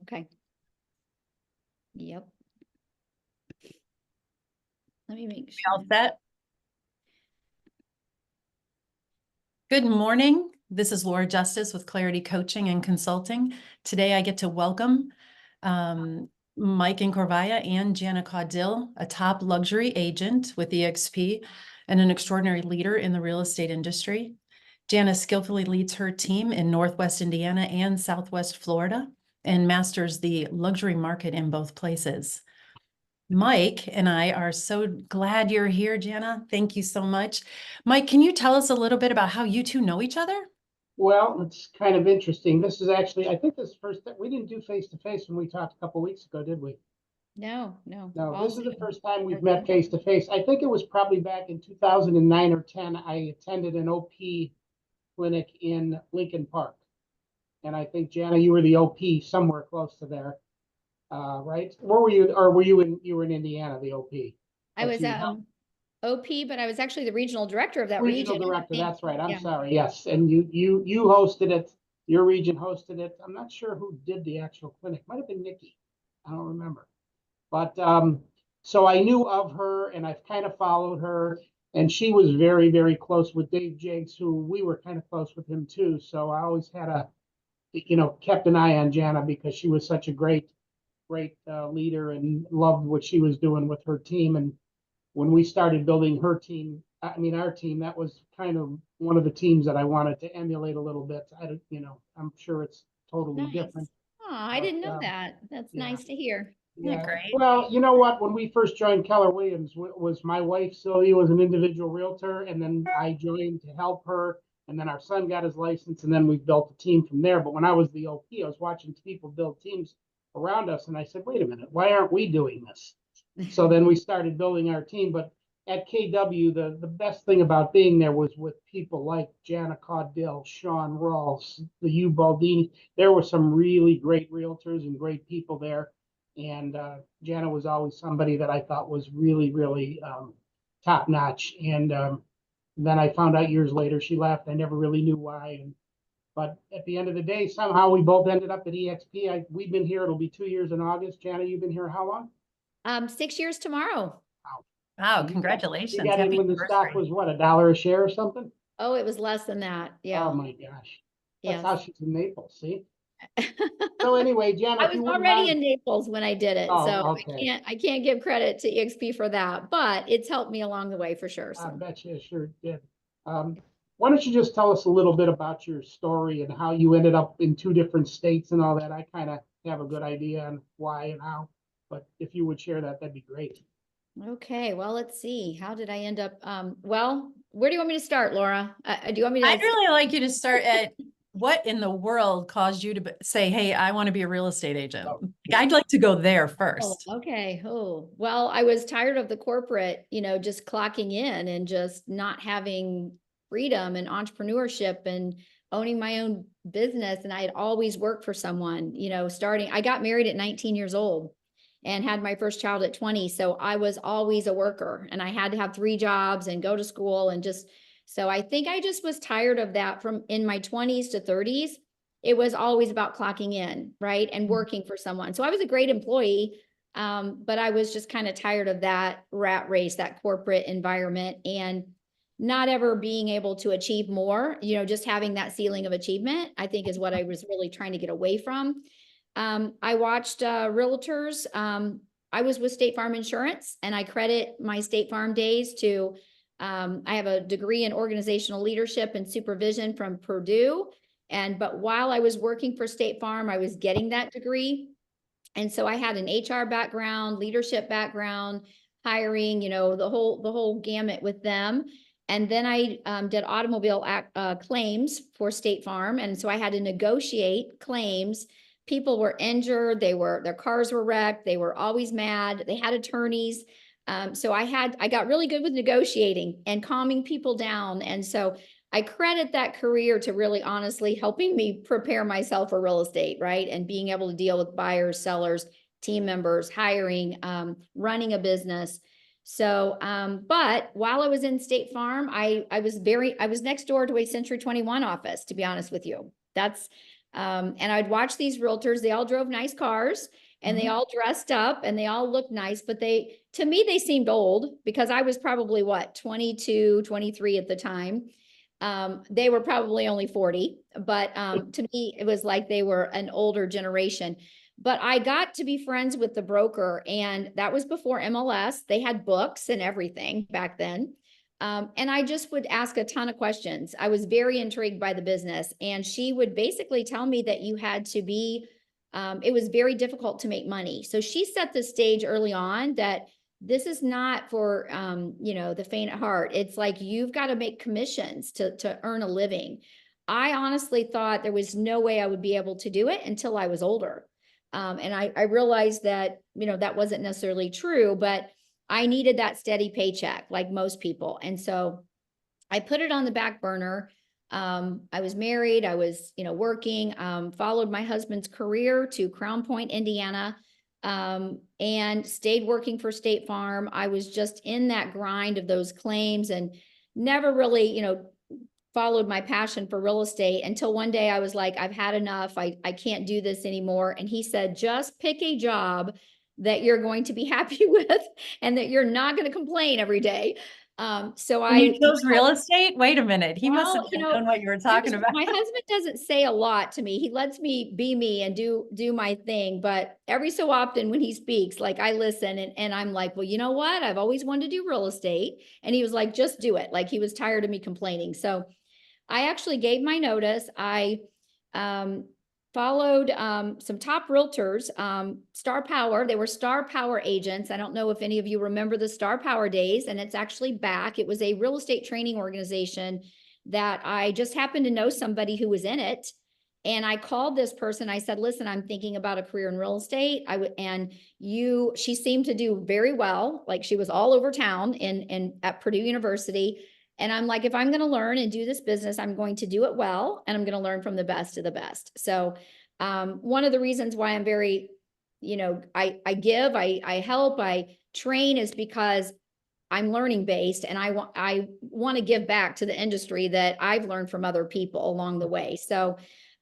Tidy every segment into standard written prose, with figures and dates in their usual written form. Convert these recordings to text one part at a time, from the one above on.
Okay. Yep. Let me make sure. All set? Good morning. This is Laura Justice with Clarity Coaching and Consulting. Today I get to welcome Mike Incorvaia and Jana Caudill, a top luxury agent with EXP and an extraordinary leader in the real estate industry. Jana skillfully leads her team in Northwest Indiana and Southwest Florida and masters the luxury market in both places. Mike and I are so glad you're here, Jana. Thank you so much. Mike, can you tell us a little bit about how you two know each other? Well, it's kind of interesting. This is actually, I think this first, we didn't do face-to-face when we talked a couple weeks ago, did we? No. No, All this is the Zoom. first time we've met face-to-face. I think it was probably back in 2009 or 10. I attended an OP clinic in Lincoln Park. And I think, Jana, you were the OP somewhere close to there. Right? Where were you, or you were in Indiana, the OP? I was OP, but I was actually the regional director of that Regional region. director, that's right. I'm Yeah. sorry. Yes. And you hosted it. Your region hosted it. I'm not sure who did the actual clinic. Might have been Nikki. I don't remember. But so I knew of her and I've kind of followed her. And she was very, very close with Dave Jakes, who we were kind of close with him too. So I always had kept an eye on Jana because she was such a great leader and loved what she was doing with her team. And when we started building our team, that was kind of one of the teams that I wanted to emulate a little bit. I'm sure it's totally Nice. different. Oh, I didn't know that. That's nice to hear. Yeah, great. Well, you know what? When we first joined Keller Williams, was my wife Sylvia was an individual realtor, and then I joined to help her, and then our son got his license, and then we built a team from there. But when I was the OP, I was watching people build teams around us, and I said, "Wait a minute, why aren't we doing this?" So then we started building our team. But at KW, the best thing about being there was with people like Jana Caudill, Sean Rawls, the U Baldini. There were some really great realtors and great people there. And Jana was always somebody that I thought was really, really top notch. And then I found out years later she left. I never really knew why. But at the end of the day, somehow we both ended up at EXP. We've been here. It'll be 2 years in August. Jana, you've been here how long? 6 years tomorrow. Wow, congratulations. You got in Happy when the stock anniversary. was what, $1 a share or something? Oh, it was less than that. Yeah. Oh my gosh. That's Yes. how she's in Naples, see? So anyway, Jana, I if was you wouldn't already mind. in Naples when I did it. Oh, So okay. I can't give credit to EXP for that, but it's helped me along the way for sure. I So bet you sure did. Why don't you just tell us a little bit about your story and how you ended up in 2 different states and all that? I kind of have a good idea on why and how, but if you would share that, that'd be great. okay, well, let's see. How did I end up? Well, where do you want me to start, Laura? Do you want me to? I'd really like you to start at what in the world caused you to say, "Hey, I want to be a real estate agent." Oh. I'd like to go there Oh, first. okay. Oh, well, I was tired of the corporate, just clocking in and just not having freedom and entrepreneurship and owning my own business. And I had always worked for someone, I got married at 19 years old and had my first child at 20. So I was always a worker and I had to have 3 jobs and go to school so I think I just was tired of that from in my 20s to 30s. It was always about clocking in, right? And working for someone. So I was a great employee. But I was just kind of tired of that rat race, that corporate environment, and not ever being able to achieve more, just having that ceiling of achievement, I think is what I was really trying to get away from. I watched realtors. I was with State Farm Insurance, and I credit my State Farm days to, I have a degree in organizational leadership and supervision from Purdue. But while I was working for State Farm, I was getting that degree. And so I had an HR background, leadership background, hiring, the whole gamut with them. And then I did automobile claims for State Farm. And so I had to negotiate claims. People were injured. Their cars were wrecked. They were always mad. They had attorneys. So I got really good with negotiating and calming people down. And so I credit that career to really honestly helping me prepare myself for real estate, right? And being able to deal with buyers, sellers, team members, hiring, running a business. So, but while I was in State Farm, I was next door to a Century 21 office, to be honest with you. That's And I'd watch these realtors. They all drove nice cars and they all dressed up and they all looked nice, but to me, they seemed old because I was probably 22, 23 at the time. They were probably only 40, but to me, it was like they were an older generation. But I got to be friends with the broker, and that was before MLS. They had books and everything back then. And I just would ask a ton of questions. I was very intrigued by the business, and she would basically tell me that you had to be, it was very difficult to make money. So she set the stage early on that this is not for, the faint at heart. It's like, you've got to make commissions to earn a living. I honestly thought there was no way I would be able to do it until I was older. And I realized that, that wasn't necessarily true, but I needed that steady paycheck like most people. And so I put it on the back burner. I was married, I was, working, followed my husband's career to Crown Point, Indiana, and stayed working for State Farm. I was just in that grind of those claims and never really, followed my passion for real estate until one day I was like, I've had enough. I can't do this anymore. And he said, just pick a job that you're going to be happy with and that you're not going to complain every day. So You chose real estate? Wait a minute. He must Well, have known what you were talking about. my husband doesn't say a lot to me. He lets me be me and do my thing. But every so often when he speaks, like I listen and I'm like, well, you know what? I've always wanted to do real estate. And he was like, just do it. Like he was tired of me complaining. So I actually gave my notice. I followed some top realtors, Star Power. They were Star Power agents. I don't know if any of you remember the Star Power days, and it's actually back. It was a real estate training organization that I just happened to know somebody who was in it. And I called this person. I said, listen, I'm thinking about a career in real estate. She seemed to do very well. Like she was all over town at Purdue University. And I'm like, if I'm going to learn and do this business, I'm going to do it well. And I'm going to learn from the best of the best. So one of the reasons why I'm very, I give, I help, I train is because I'm learning based and I want to give back to the industry that I've learned from other people along the way. So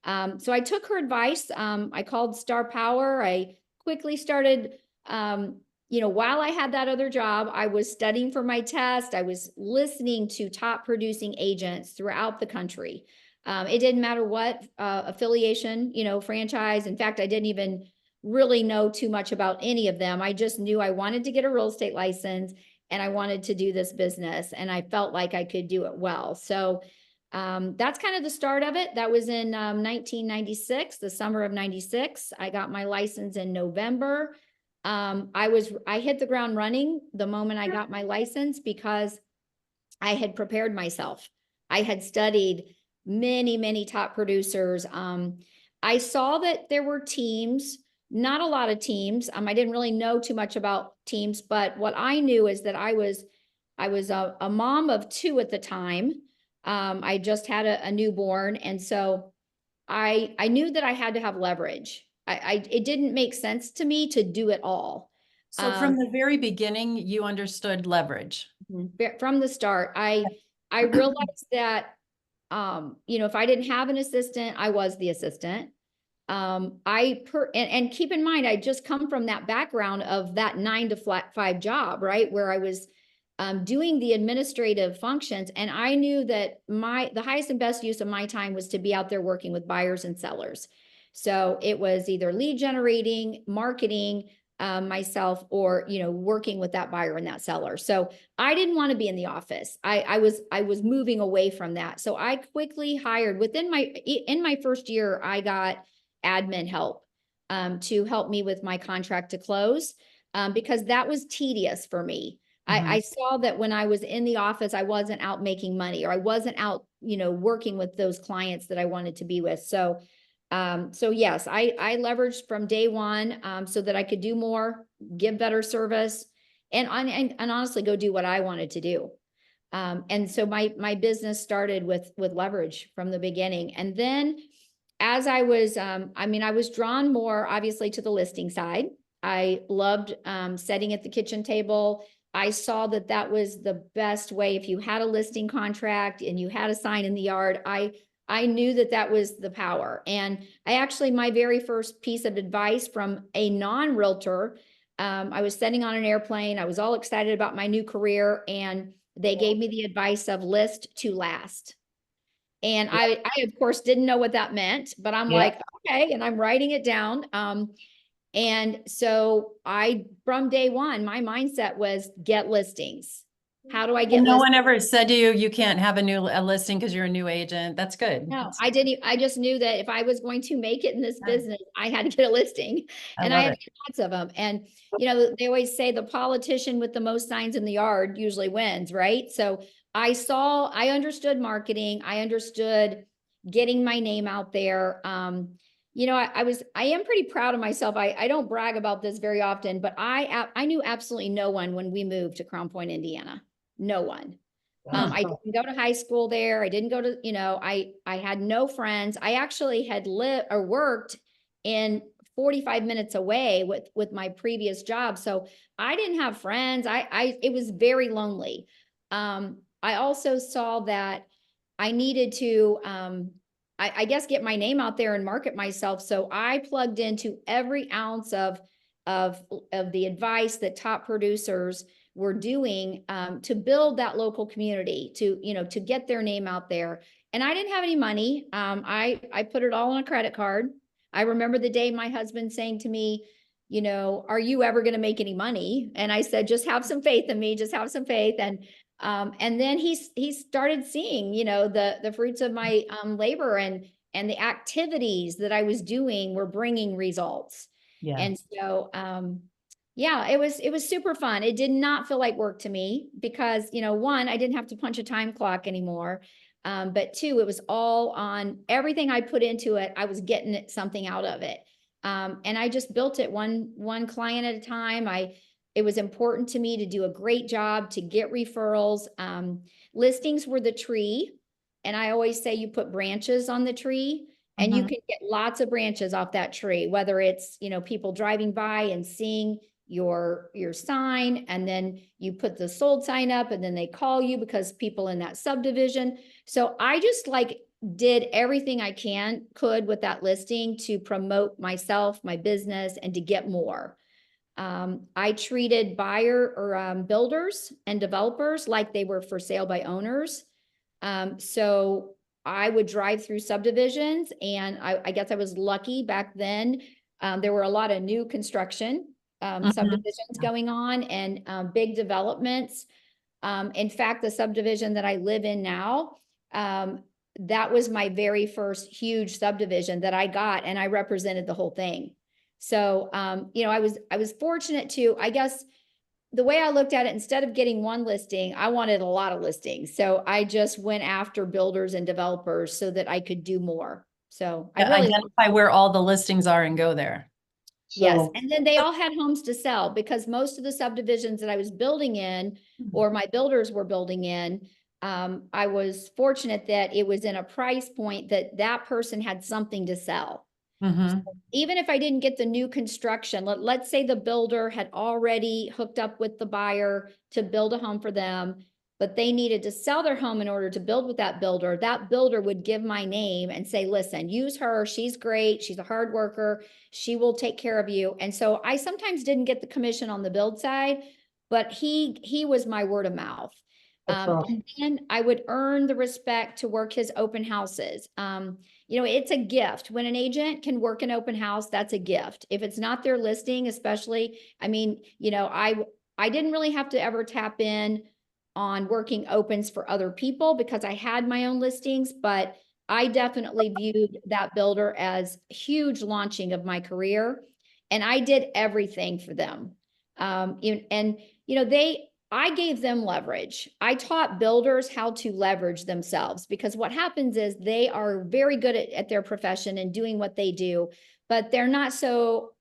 I took her advice. I called Star Power. I quickly started, while I had that other job, I was studying for my test. I was listening to top producing agents throughout the country. It didn't matter what affiliation, franchise. In fact, I didn't even really know too much about any of them. I just knew I wanted to get a real estate license and I wanted to do this business. And I felt like I could do it well. So that's kind of the start of it. That was in 1996, the summer of 96. I got my license in November. I hit the ground running the moment I got my license because I had prepared myself. I had studied many, many top producers. I saw that there were teams, not a lot of teams. I didn't really know too much about teams, but what I knew is that I was a mom of two at the time. I just had a newborn. And so I knew that I had to have leverage. It didn't make sense to me to do it all. So from the very beginning, you understood leverage. From the start, I realized that, if I didn't have an assistant, I was the assistant. And keep in mind, I just come from that background of that 9 to 5 job, right? Where I was doing the administrative functions. And I knew that the highest and best use of my time was to be out there working with buyers and sellers. So it was either lead generating, marketing, myself, or, working with that buyer and that seller. So I didn't want to be in the office. I was moving away from that. So I quickly hired in my first year, I got admin help, to help me with my contract to close, because that was tedious for me. I saw that when I was in the office, I wasn't out making money, or I wasn't out, working with those clients that I wanted to be with. So yes, I leveraged from day one, so that I could do more, give better service, and honestly go do what I wanted to do. And so my business started with leverage from the beginning. And then as I was, I was drawn more obviously to the listing side. I loved sitting at the kitchen table. I saw that was the best way. If you had a listing contract and you had a sign in the yard, I I knew that that was the power. And I actually, my very first piece of advice from a non-realtor, I was sitting on an airplane. I was all excited about my new career, and they gave me the advice of list to last. And I of course didn't know what that meant, but I'm Yeah. like, okay, and I'm writing it down. And so from day one, my mindset was get listings. How do I get And no listings? one ever said to you, you can't have a listing because you're a new agent. That's good. No, I didn't. I just knew that if I was going to make it in this Yeah. business, I had to get a listing, I and I love had it. to get lots of them. And, they always say the politician with the most signs in the yard usually wins, right? So I understood marketing. I understood getting my name out there. I am pretty proud of myself. I don't brag about this very often, but I knew absolutely no one when we moved to Crown Point, Indiana. No one. I didn't go to high school there. I didn't go to, I had no friends. I actually had lived or worked in 45 minutes away with my previous job. So I didn't have friends. It was very lonely. I also saw that I needed to, I guess, get my name out there and market myself. So I plugged into every ounce of the advice that top producers were doing to build that local community, to get their name out there. And I didn't have any money. I put it all on a credit card. I remember the day my husband saying to me, are you ever going to make any money? And I said, just have some faith in me, just have some faith. And then he started seeing, the fruits of my labor, and the activities that I was doing were bringing results. Yeah. And so, yeah, it was super fun. It did not feel like work to me because, one, I didn't have to punch a time clock anymore. But two, it was all on everything I put into it. I was getting something out of it. And I just built it one client at a time. It was important to me to do a great job, to get referrals. Listings were the tree. And I always say you put branches on the tree, and you can get lots of branches off that tree, whether it's, people driving by and seeing your sign, and then you put the sold sign up, and then they call you because people in that subdivision. So I just did everything I could with that listing to promote myself, my business, and to get more. I treated builders and developers like they were for sale by owners. So I would drive through subdivisions, and I guess I was lucky back then. There were a lot of new construction subdivisions going on, and big developments. In fact, the subdivision that I live in now, that was my very first huge subdivision that I got, and I represented the whole thing. So, I was fortunate to, I guess, the way I looked at it, instead of getting one listing, I wanted a lot of listings. So I just went after builders and developers so that I could do more. So I really identify where all the listings are and go there. Yes. And then they all had homes to sell, because most of the subdivisions that I was building in, or my builders were building in, I was fortunate that it was in a price point that person had something to sell. So even if I didn't get the new construction, let's say the builder had already hooked up with the buyer to build a home for them, but they needed to sell their home in order to build with that builder would give my name and say, listen, use her. She's great. She's a hard worker. She will take care of you. And so I sometimes didn't get the commission on the build side, but he was my word of mouth. And then I would earn the respect to work his open houses. It's a gift. When an agent can work an open house, that's a gift. If it's not their listing, especially, I didn't really have to ever tap in on working opens for other people because I had my own listings, but I definitely viewed that builder as a huge launching of my career. And I did everything for them. I gave them leverage. I taught builders how to leverage themselves, because what happens is they are very good at their profession and doing what they do, but they're not so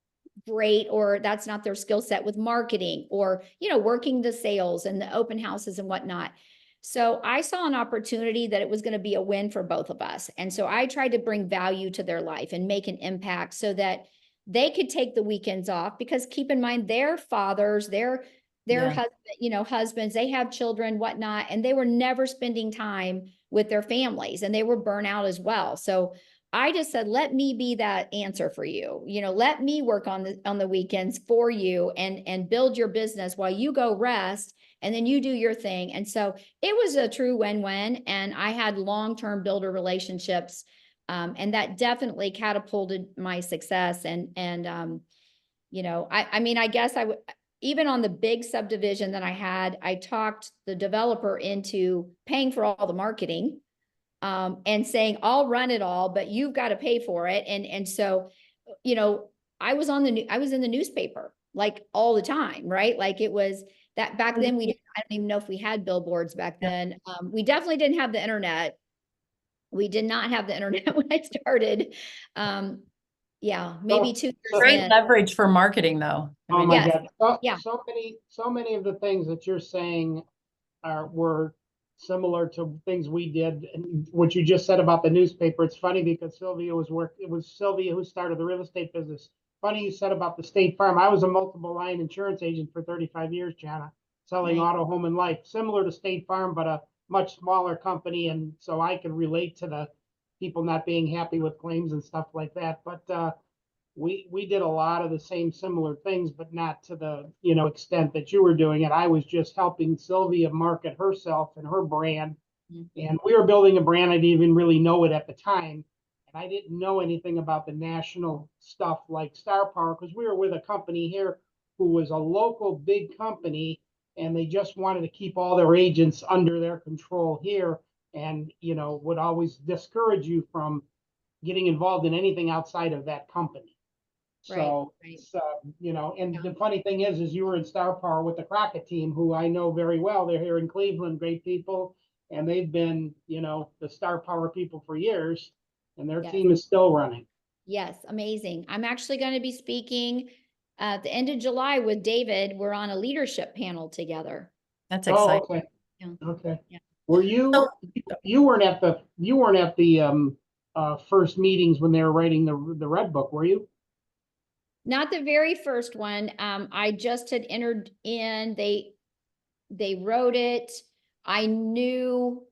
great, or that's not their skill set with marketing, or, working the sales and the open houses and whatnot. So I saw an opportunity that it was going to be a win for both of us. And so I tried to bring value to their life and make an impact so that they could take the weekends off, because keep in mind, their fathers, their husbands, they have children, whatnot, and they were never spending time with their families, and they were burnt out as well. So I just said, let me be that answer for you. You know, let me work on the weekends for you and build your business while you go rest, and then you do your thing. And so it was a true win-win, and I had long-term builder relationships, and that definitely catapulted my success. And you know, I mean, I guess I would, even on the big subdivision that I had, I talked the developer into paying for all the marketing, and saying, I'll run it all, but you've got to pay for it. And so, you know, I was in the newspaper like all the time, right? Like it was that back then I don't even know if we had billboards back then. We definitely didn't have the internet. We did not have the internet when I started. Yeah, maybe 2 years Great in. leverage for marketing though. I Oh mean, my Yes. God. Yeah. So many of the things that you're saying were similar to things we did. And what you just said about the newspaper, it's funny because it was Sylvia who started the real estate business. Funny you said about the State Farm. I was a multiple line insurance agent for 35 years, Jana, selling Right. auto, home, and life, similar to State Farm, but a much smaller company. And so I can relate to the people not being happy with claims and stuff like that. But we did a lot of the same similar things, but not to the, you know, extent that you were doing it. I was just helping Sylvia market herself and her brand. And we were building a brand. I didn't even really know it at the time. And I didn't know anything about the national stuff like Star Power, because we were with a company here who was a local big company, and they just wanted to keep all their agents under their control here, and, you know, would always discourage you from getting involved in anything outside of that company. So, Right. you know, and the funny thing is you were in Star Power with the Crockett team, who I know very well. They're here in Cleveland, great people, and they've been, you know, the Star Power people for years, and their Yes. team is still running. Yes, amazing. I'm actually going to be speaking at the end of July with David. We're on a leadership panel together. that's Oh, exciting. okay. Yeah. Okay. Yeah. Were you you weren't at the first meetings when they were writing the Red Book, were you? Not the very first one. I just had entered in. They wrote it. I knew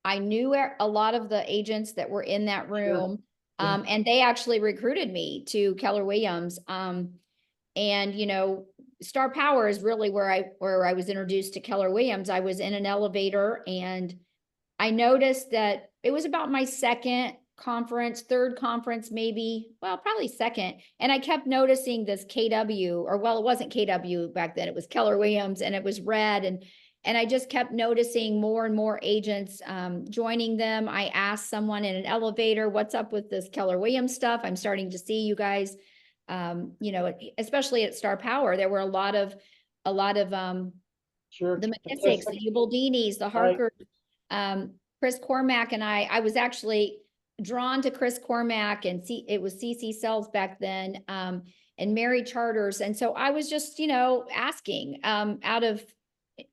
a lot of the agents that were in that room. Yeah. And they actually recruited me to Keller Williams. And you know, Star Power is really where I was introduced to Keller Williams. I was in an elevator, and I noticed that it was about my third conference, maybe, well, probably second. And I kept noticing this KW, or well, it wasn't KW back then, it was Keller Williams, and it was red. And I just kept noticing more and more agents joining them. I asked someone in an elevator, what's up with this Keller Williams stuff? I'm starting to see you guys, you know, especially at Star Power, there were a lot of Sure. the McKissicks, the Ubaldinis, the Harkers, Chris Cormack, and I was actually drawn to Chris Cormack, and it was CC Sells back then, and Mary Charters. And so I was just, you know, asking, out of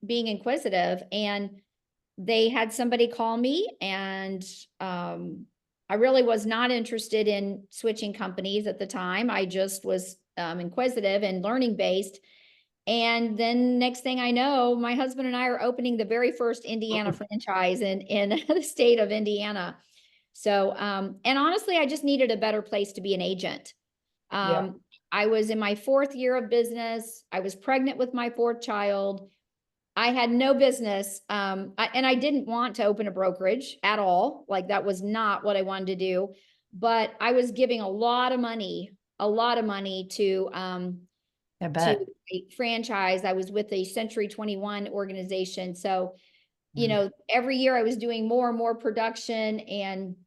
being inquisitive, and they had somebody call me, and, I really was not interested in switching companies at the time. I just was, inquisitive and learning based. And then next thing I know, my husband and I are opening the very first Indiana franchise in the state of Indiana. So, and honestly, I just needed a better place to be an agent. Yeah. I was in my 4th year of business. I was pregnant with my 4th child. I had no business. And I didn't want to open a brokerage at all. Like that was not what I wanted to do, but I was giving a lot of money to, I to bet. a franchise. I was with a Century 21 organization. So, you know, every year I was doing more and more production, and,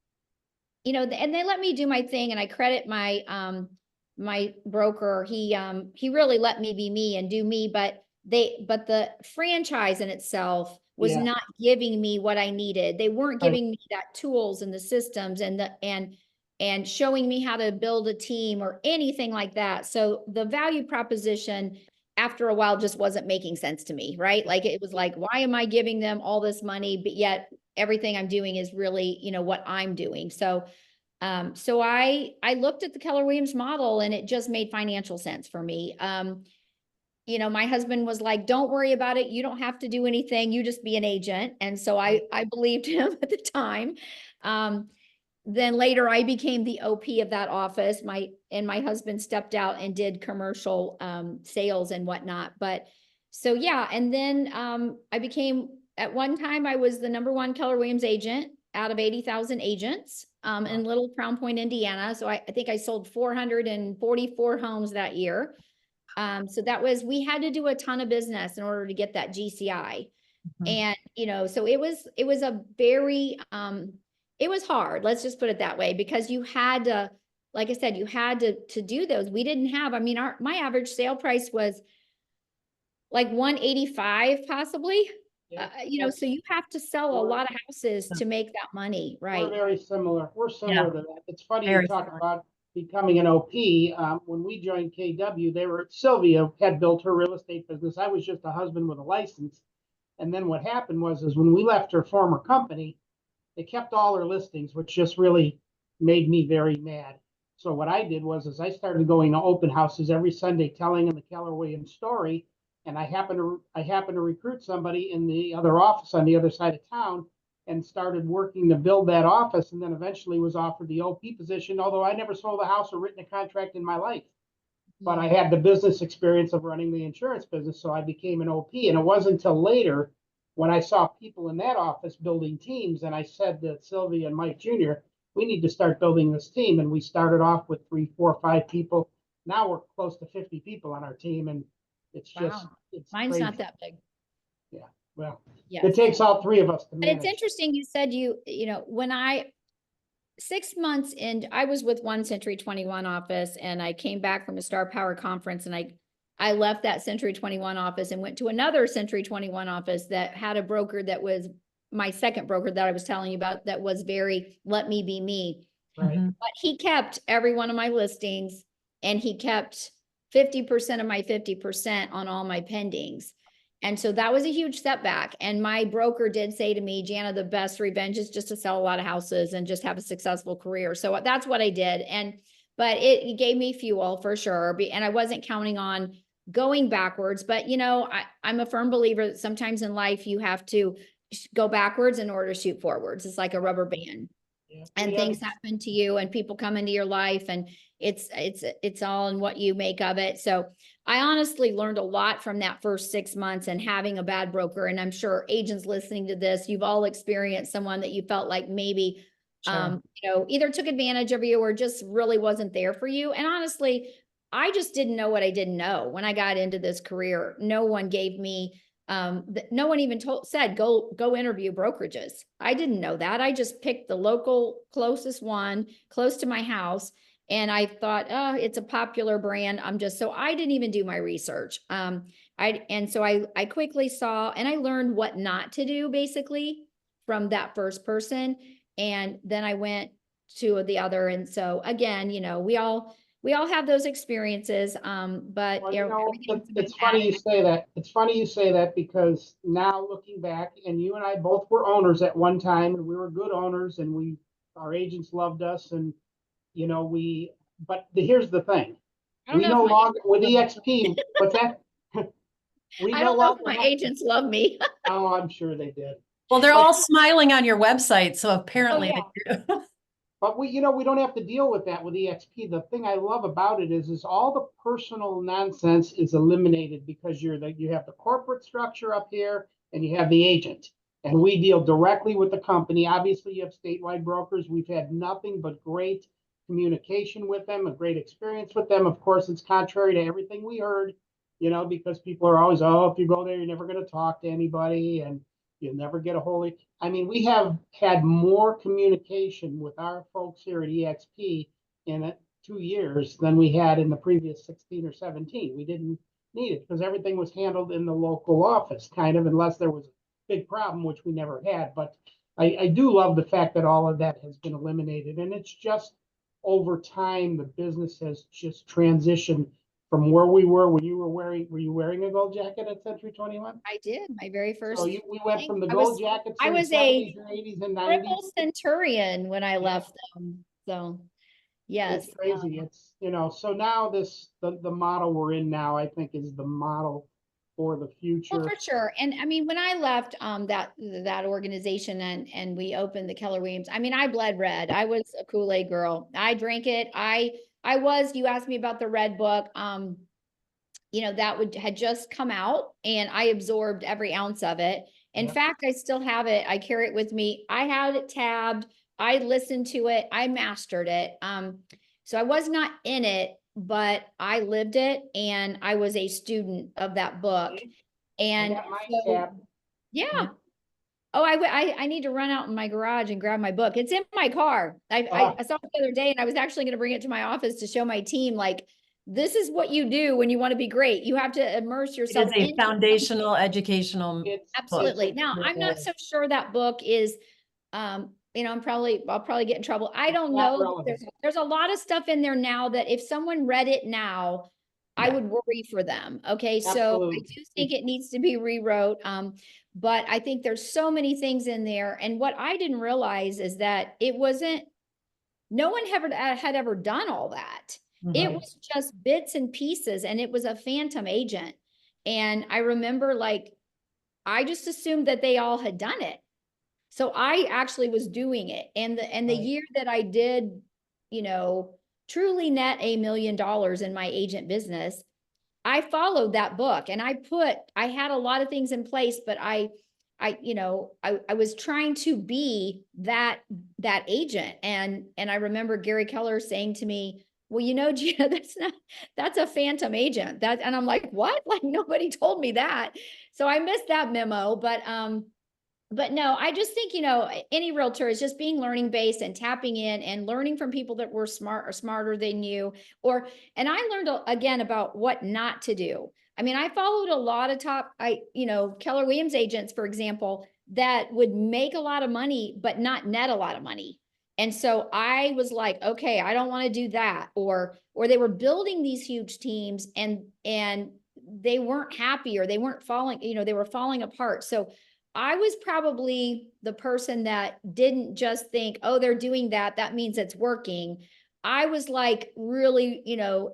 you know, and they let me do my thing, and I credit my broker. He really let me be me and do me, but the franchise in itself was Yeah. not giving me what I needed. They weren't Right. giving me that tools and the systems and showing me how to build a team or anything like that. So the value proposition after a while just wasn't making sense to me, right? Like it was like, why am I giving them all this money, but yet everything I'm doing is really, you know, what I'm doing. So so I looked at the Keller Williams model, and it just made financial sense for me. you know, my husband was like, don't worry about it. You don't have to do anything. You just be an agent. And so I believed him at the time. Then later I became the OP of that office. My husband stepped out and did commercial sales and whatnot. But so yeah, and then I became, at one time I was the #1 Keller Williams agent out of 80,000 agents in Little Crown Point, Indiana. So I think I sold 444 homes that year. So that was, we had to do a ton of business in order to get that GCI. And, you know, so it was a very, it was hard. Let's just put it that way, because you had to, like I said, you had to do those. We didn't have, I mean, my average sale price was like 185 possibly. Yeah. You know, so you have to sell a lot of houses to make that money, We're right? very similar. We're similar to that. It's funny you Very talk similar. about becoming an OP. When we joined KW, Sylvia had built her real estate business. I was just a husband with a license. And then what happened is when we left her former company, they kept all her listings, which just really made me very mad. So what I did was I started going to open houses every Sunday, telling them the Keller Williams story. And I happened to recruit somebody in the other office on the other side of town, and started working to build that office, and then eventually was offered the OP position, although I never sold a house or written a contract in my life. But I had the business experience of running the insurance business, so I became an OP. And it wasn't until later when I saw people in that office building teams, and I said to Sylvia and Mike Jr., we need to start building this team. And we started off with 3, 4, 5 people. Now we're close to 50 people on our team, and it's just, it's Mine's crazy. not that big. Yeah, well, Yes. it takes all 3 of us to But manage. it's interesting, you said you know, when 6 months in, I was with one Century 21 office, and I came back from a Star Power conference, and I left that Century 21 office and went to another Century 21 office that had a broker that was my second broker that I was telling you about, that was very, let me be me. Right. But he kept every one of my listings, and he kept 50% of my 50% on all my pendings. And so that was a huge setback. And my broker did say to me, Jana, the best revenge is just to sell a lot of houses and just have a successful career. So that's what I did. But it gave me fuel for sure. And I wasn't counting on going backwards, but you know, I'm a firm believer that sometimes in life you have to go backwards in order to shoot forwards. It's like a rubber band. Yeah. And things happen to you, and people come into your life, and it's all in what you make of it. So I honestly learned a lot from that first 6 months and having a bad broker. And I'm sure agents listening to this, you've all experienced someone that you felt like maybe, Sure. you know, either took advantage of you or just really wasn't there for you. And honestly, I just didn't know what I didn't know when I got into this career. No one gave me no one even said go interview brokerages. I didn't know that. I just picked the local closest one close to my house, and I thought, oh, it's a popular brand. So I didn't even do my research. So I quickly saw, and I learned what not to do basically from that first person, and then I went to the other. And so again, you know, we all have those experiences. But Well, you you know, know, everything's it's bad. funny you say that. It's funny you say that, because now looking back, and you and I both were owners at one time, and we were good owners, and our agents loved us, and you know, here's the thing. I don't We know no if my longer, with EXP, what's that? We I no don't know if longer my have, agents love me. oh, I'm sure they did. Well, they're But- all smiling on your website, so apparently yeah. they do. But we don't have to deal with that with EXP. The thing I love about it is all the personal nonsense is eliminated, because you have the corporate structure up here, and you have the agent, and we deal directly with the company. Obviously, you have statewide brokers. We've had nothing but great communication with them, a great experience with them. Of course, it's contrary to everything we heard, you know, because people are always, oh, if you go there, you're never going to talk to anybody, and you'll never get a hold of. I mean, we have had more communication with our folks here at EXP in 2 years than we had in the previous 16 or 17. We didn't need it because everything was handled in the local office, kind of, unless there was a big problem, which we never had. But I do love the fact that all of that has been eliminated. And it's just over time, the business has just transitioned from where we were when were you wearing a gold jacket at Century 21? I did my very first. So we went from the I gold was- jackets I in the was a 70s and 80s and triple 90s. centurion when I left them. So Yes. It's crazy. It's, so now the model we're in now, I think, is the model for the Well, future. for sure. And I mean, when I left that organization and we opened the Keller Williams, I mean, I bled red. I was a Kool-Aid girl. I drank it. You asked me about the red book. That had just come out and I absorbed every ounce of it. In Yeah. fact, I still have it. I carry it with me. I had it tabbed. I listened to it. I mastered it. So I was not in it, but I lived it and I was a student of that book. I And got mine so, tabbed. yeah. Oh, I need to run out in my garage and grab my book. It's in my car. I saw it the other day and I was actually going to bring it to my office to show my team, like, this is what you do when you want to be great. You have to immerse It yourself is a into foundational educational book. absolutely. Now, I'm not so sure that book is, I'll probably get in trouble. I don't not know. relevant. There's a lot of stuff in there now that if someone read it now, I Yeah. would worry for them. Okay. So I Absolutely. do think it needs to be rewrote. But I think there's so many things in there. And what I didn't realize is that no one had ever done all that. It Mhm. was just bits and pieces and it was a phantom agent. And I remember, like, I just assumed that they all had done it. So I actually was doing it. And the Right. year that I did, truly net $1 million in my agent business, I followed that book and I had a lot of things in place, but I was trying to be that agent. And I remember Gary Keller saying to me, well, Gina, that's a phantom agent. And I'm like, what? Like, nobody told me that. So I missed that memo, but no, I just think, any realtor is just being learning based and tapping in and learning from people that were smart or smarter than you. And I learned again about what not to do. I mean, I followed a lot of Keller Williams agents, for example, that would make a lot of money, but not net a lot of money. And so I was like, okay, I don't want to do that. Or they were building these huge teams and they weren't happy or they weren't falling, they were falling apart. So I was probably the person that didn't just think, oh, they're doing that. That means it's working. I was like really,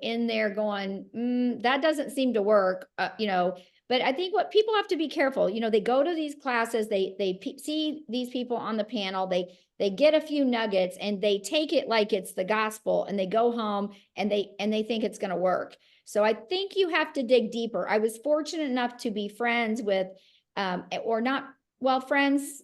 in there going, that doesn't seem to work, but I think what people have to be careful, they go to these classes, they see these people on the panel, they get a few nuggets and they take it like it's the gospel and they go home and they think it's going to work. So I think you have to dig deeper. I was fortunate enough to be friends with or not, well, friends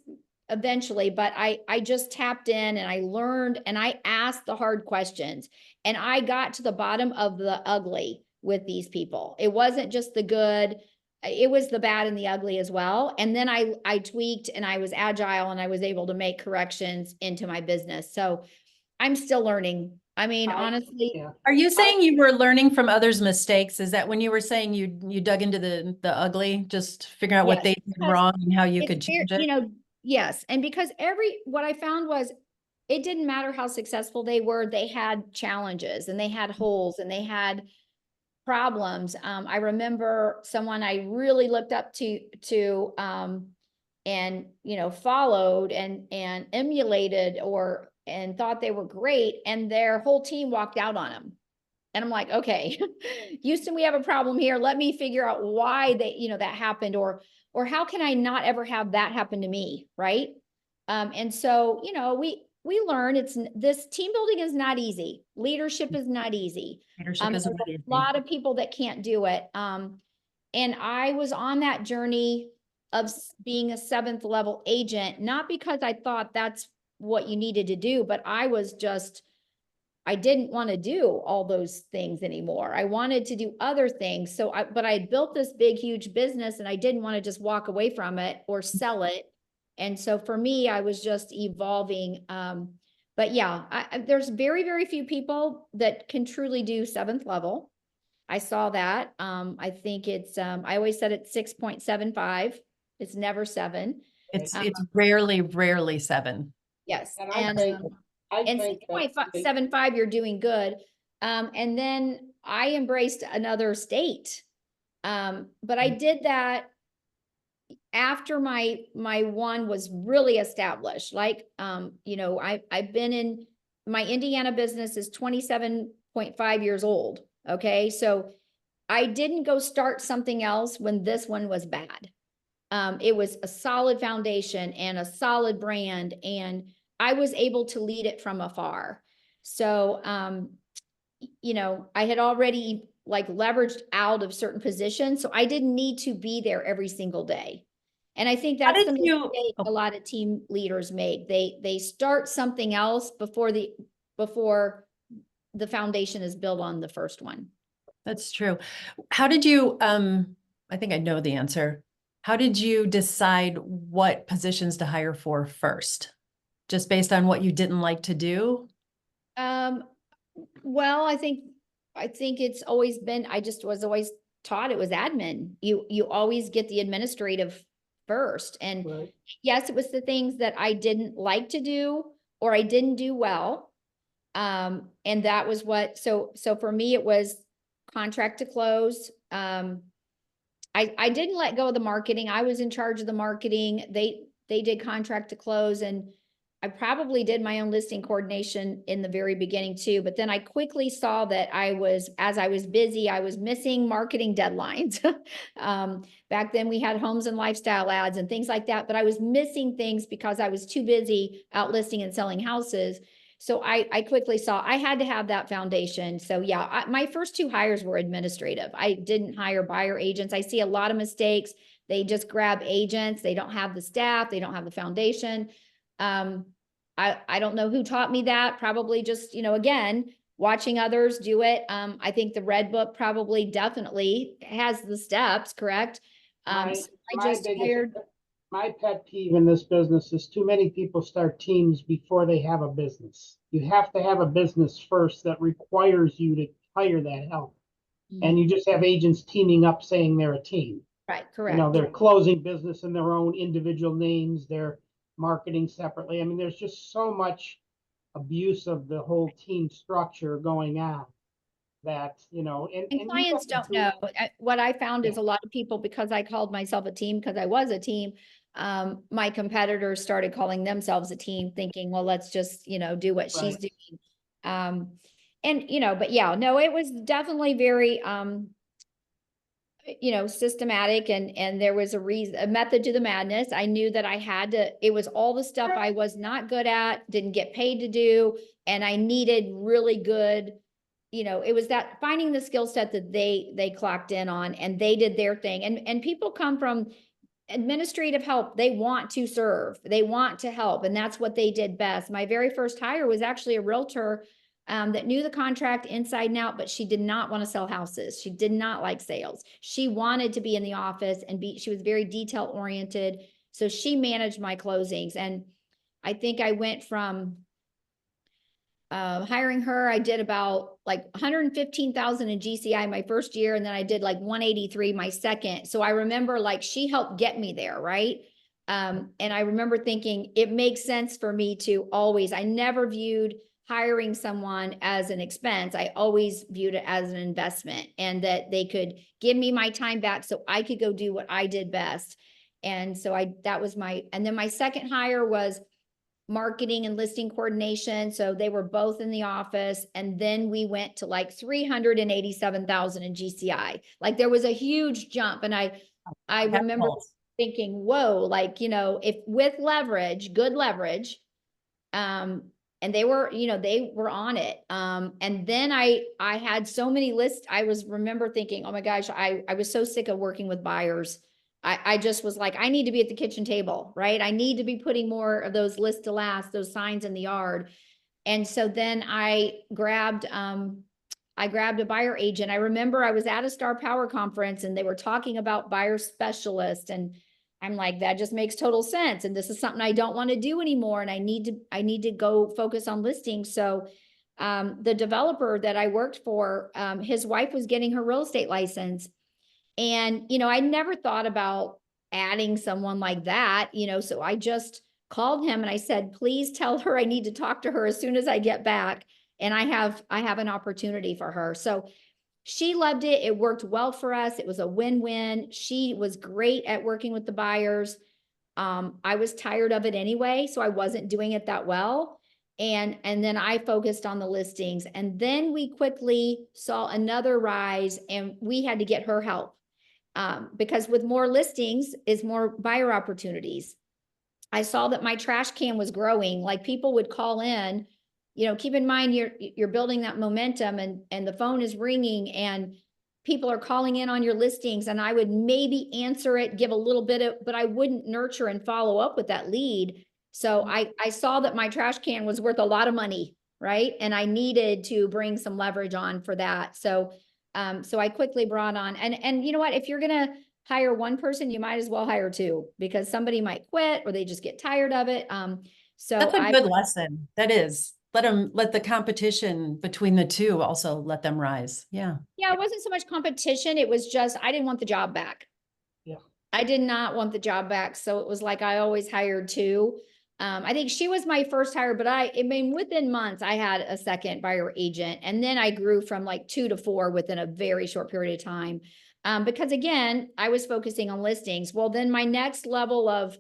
eventually, but I just tapped in and I learned and I asked the hard questions and I got to the bottom of the ugly with these people. It wasn't just the good, it was the bad and the ugly as well. And then I tweaked and I was agile and I was able to make corrections into my business. So I'm still learning. I mean, honestly, Yeah. Are you saying you were learning from others' mistakes? Is that when you were saying you dug into the ugly, just figuring out what yes, they did wrong and how you it's could change it? yes. And because what I found was it didn't matter how successful they were, they had challenges and they had holes and they had problems. I remember someone I really looked up to and followed and emulated and thought they were great, and their whole team walked out on them. And I'm like, okay, Houston, we have a problem here. Let me figure out why that happened, or how can I not ever have that happen to me, right? And so we learn this team building is not easy. Leadership is not easy. Leadership is There's not a easy. lot of people that can't do it. And I was on that journey of being a 7th level agent, not because I thought that's what you needed to do, but I didn't want to do all those things anymore. I wanted to do other things. But I built this big, huge business and I didn't want to just walk away from it or sell it. And so for me, I was just evolving. But yeah, there's very, very few people that can truly do 7th level. I saw that. I think I always said it's 6.75. It's never 7. It's rarely 7. Yes. And And 6.75, you're doing good. And then I embraced another state. But I did that after my one was really established. Like, I've been in my Indiana business is 27.5 years old. Okay. So I didn't go start something else when this one was bad. It was a solid foundation and a solid brand, and I was able to lead it from afar. So, you know, I had already like leveraged out of certain positions, so I didn't need to be there every single day. And I think How that's the did you, mistake a oh, lot of team leaders make. They start something else before the foundation is built on the first one. that's true. How did you, I think I know the answer. How did you decide what positions to hire for first? Just based on what you didn't like to do? Well, I think it's always been, I just was always taught it was admin. You always get the administrative first. And Right. yes, it was the things that I didn't like to do or I didn't do well. And that was what, so for me, it was contract to close. I didn't let go of the marketing. I was in charge of the marketing. They did contract to close, and I probably did my own listing coordination in the very beginning too. But then I quickly saw that as I was busy, I was missing marketing deadlines. Back then we had homes and lifestyle ads and things like that, but I was missing things because I was too busy out listing and selling houses. So I quickly saw I had to have that foundation. So yeah, my first two hires were administrative. I didn't hire buyer agents. I see a lot of mistakes. They just grab agents. They don't have the staff. They don't have the foundation. I don't know who taught me that. Probably just, you know, again, watching others do it. I think the Red Book probably definitely has the steps, correct? So I just hired. My pet peeve in this business is too many people start teams before they have a business. You have to have a business first that requires you to hire that help. And you just have agents teaming up saying they're a team. Right, You know, correct. they're closing business in their own individual names, they're marketing separately. I mean, there's just so much abuse of the whole team structure going on that, you know, And you clients got don't know. What I found is Yeah. a lot of people, because I called myself a team, because I was a team, my competitors started calling themselves a team, thinking, well, let's just, you know, do what she's Right. doing. And, you know, but yeah, no, it was definitely very, you know, systematic, and there was a method to the madness. I knew that I had to, it was all the stuff I was not good at, didn't get paid to do, and I needed really good, you know, it was that finding the skill set that they clocked in on, and they did their thing. And people come from administrative help. They want to serve, they want to help, and that's what they did best. My very first hire was actually a realtor that knew the contract inside and out, but she did not want to sell houses. She did not like sales. She wanted to be in the office and she was very detail oriented. So she managed my closings. And I think I went from hiring her, I did about like 115,000 in GCI my first year. And then I did like 183 my second. So I remember like she helped get me there. Right. And I remember thinking it makes sense for me to always, I never viewed hiring someone as an expense. I always viewed it as an investment, and that they could give me my time back so I could go do what I did best. And so that was and then my second hire was marketing and listing coordination. So they were both in the office. And then we went to like 387,000 in GCI. Like there was a huge jump. And I remember thinking, whoa, like, you know, if with leverage, good leverage, and they were, you know, they were on it. And then I had so many lists. Remember thinking, oh my gosh, I was so sick of working with buyers. I just was like, I need to be at the kitchen table, right? I need to be putting more of those lists to last, those signs in the yard. And so then I grabbed a buyer agent. I remember I was at a Star Power conference and they were talking about buyer specialists, and I'm like, that just makes total sense. And this is something I don't want to do anymore. And I need to go focus on listings. So the developer that I worked for, his wife was getting her real estate license. And, you know, I never thought about adding someone like that, you know, so I just called him and I said, please tell her I need to talk to her as soon as I get back. And I have an opportunity for her. So she loved it. It worked well for us. It was a win-win. She was great at working with the buyers. I was tired of it anyway, so I wasn't doing it that well. And then I focused on the listings, and then we quickly saw another rise, and we had to get her help. Because with more listings is more buyer opportunities. I saw that my trash can was growing, like people would call in, keep in mind you're building that momentum, and the phone is ringing and people are calling in on your listings, and I would maybe answer it, give a little bit of, but I wouldn't nurture and follow up with that lead. So I saw that my trash can was worth a lot of money, right? And I needed to bring some leverage on for that. So I quickly brought on, and you know what, if you're going to hire one person, you might as well hire two, because somebody might quit or they just get tired of it. So That's a good lesson. That is. Let the competition between the two also let them rise. Yeah. Yeah, it wasn't so much competition. It was just, I didn't want the job back. Yeah. I did not want the job back. So it was like, I always hired two. I think she was my first hire, but I mean, within months, I had a second buyer agent. And then I grew from like 2 to 4 within a very short period of time. Because again, I was focusing on listings. Well, then my next level of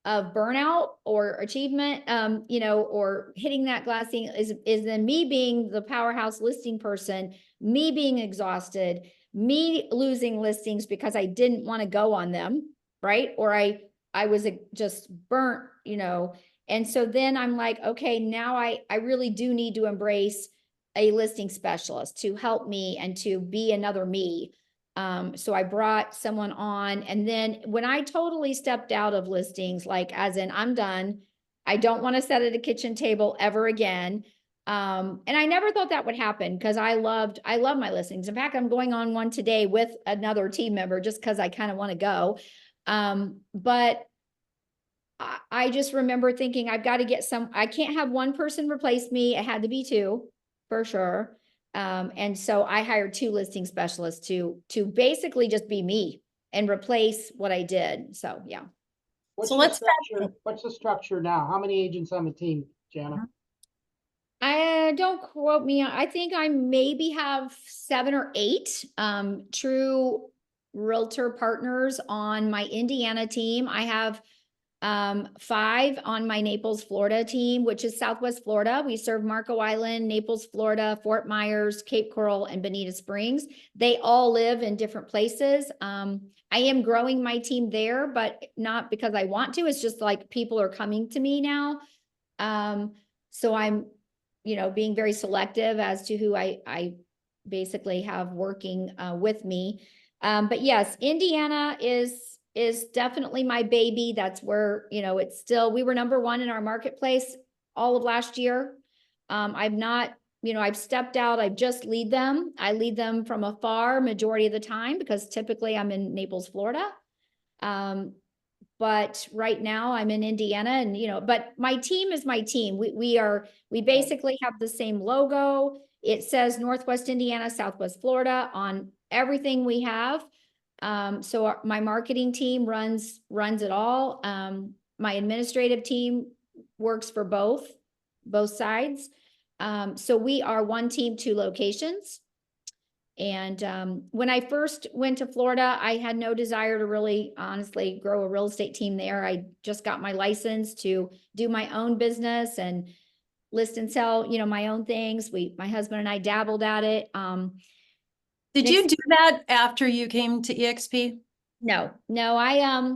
burnout or achievement, or hitting that glass ceiling is then me being the powerhouse listing person, me being exhausted, me losing listings because I didn't want to go on them, right? Or I was just burnt, and so then I'm like, okay, now I really do need to embrace a listing specialist to help me and to be another me. So I brought someone on, and then when I totally stepped out of listings, like as in I'm done, I don't want to sit at a kitchen table ever again. And I never thought that would happen, because I love my listings. In fact, I'm going on one today with another team member just because I kind of want to go. But I just remember thinking, I've got to get I can't have one person replace me. It had to be two for sure. And so I hired 2 listing specialists to basically just be me and replace what I did. So yeah. What's So the let's structure? What's the structure now? How many agents on the team, Jana? I don't quote me. I think I maybe have 7 or 8 true realtor partners on my Indiana team. I have 5 on my Naples, Florida team, which is Southwest Florida. We serve Marco Island, Naples, Florida, Fort Myers, Cape Coral, and Bonita Springs. They all live in different places. I am growing my team there, but not because I want to. It's just like people are coming to me now. So I'm, being very selective as to who I basically have working with me. But yes, Indiana is definitely my baby. That's where, it's still, we were number 1 in our marketplace all of last year. I've not, I've stepped out. I just lead them. I lead them from afar majority of the time, because typically I'm in Naples, Florida. But right now I'm in Indiana, and, but my team is my team. We basically have the same logo. It says Northwest Indiana, Southwest Florida on everything we have. So my marketing team runs it all. My administrative team works for both sides. So we are one team, 2 locations. And when I first went to Florida, I had no desire to really honestly grow a real estate team there. I just got my license to do my own business and list and sell, my own things. My husband and I dabbled at it. Did you do that after you came to EXP? No, I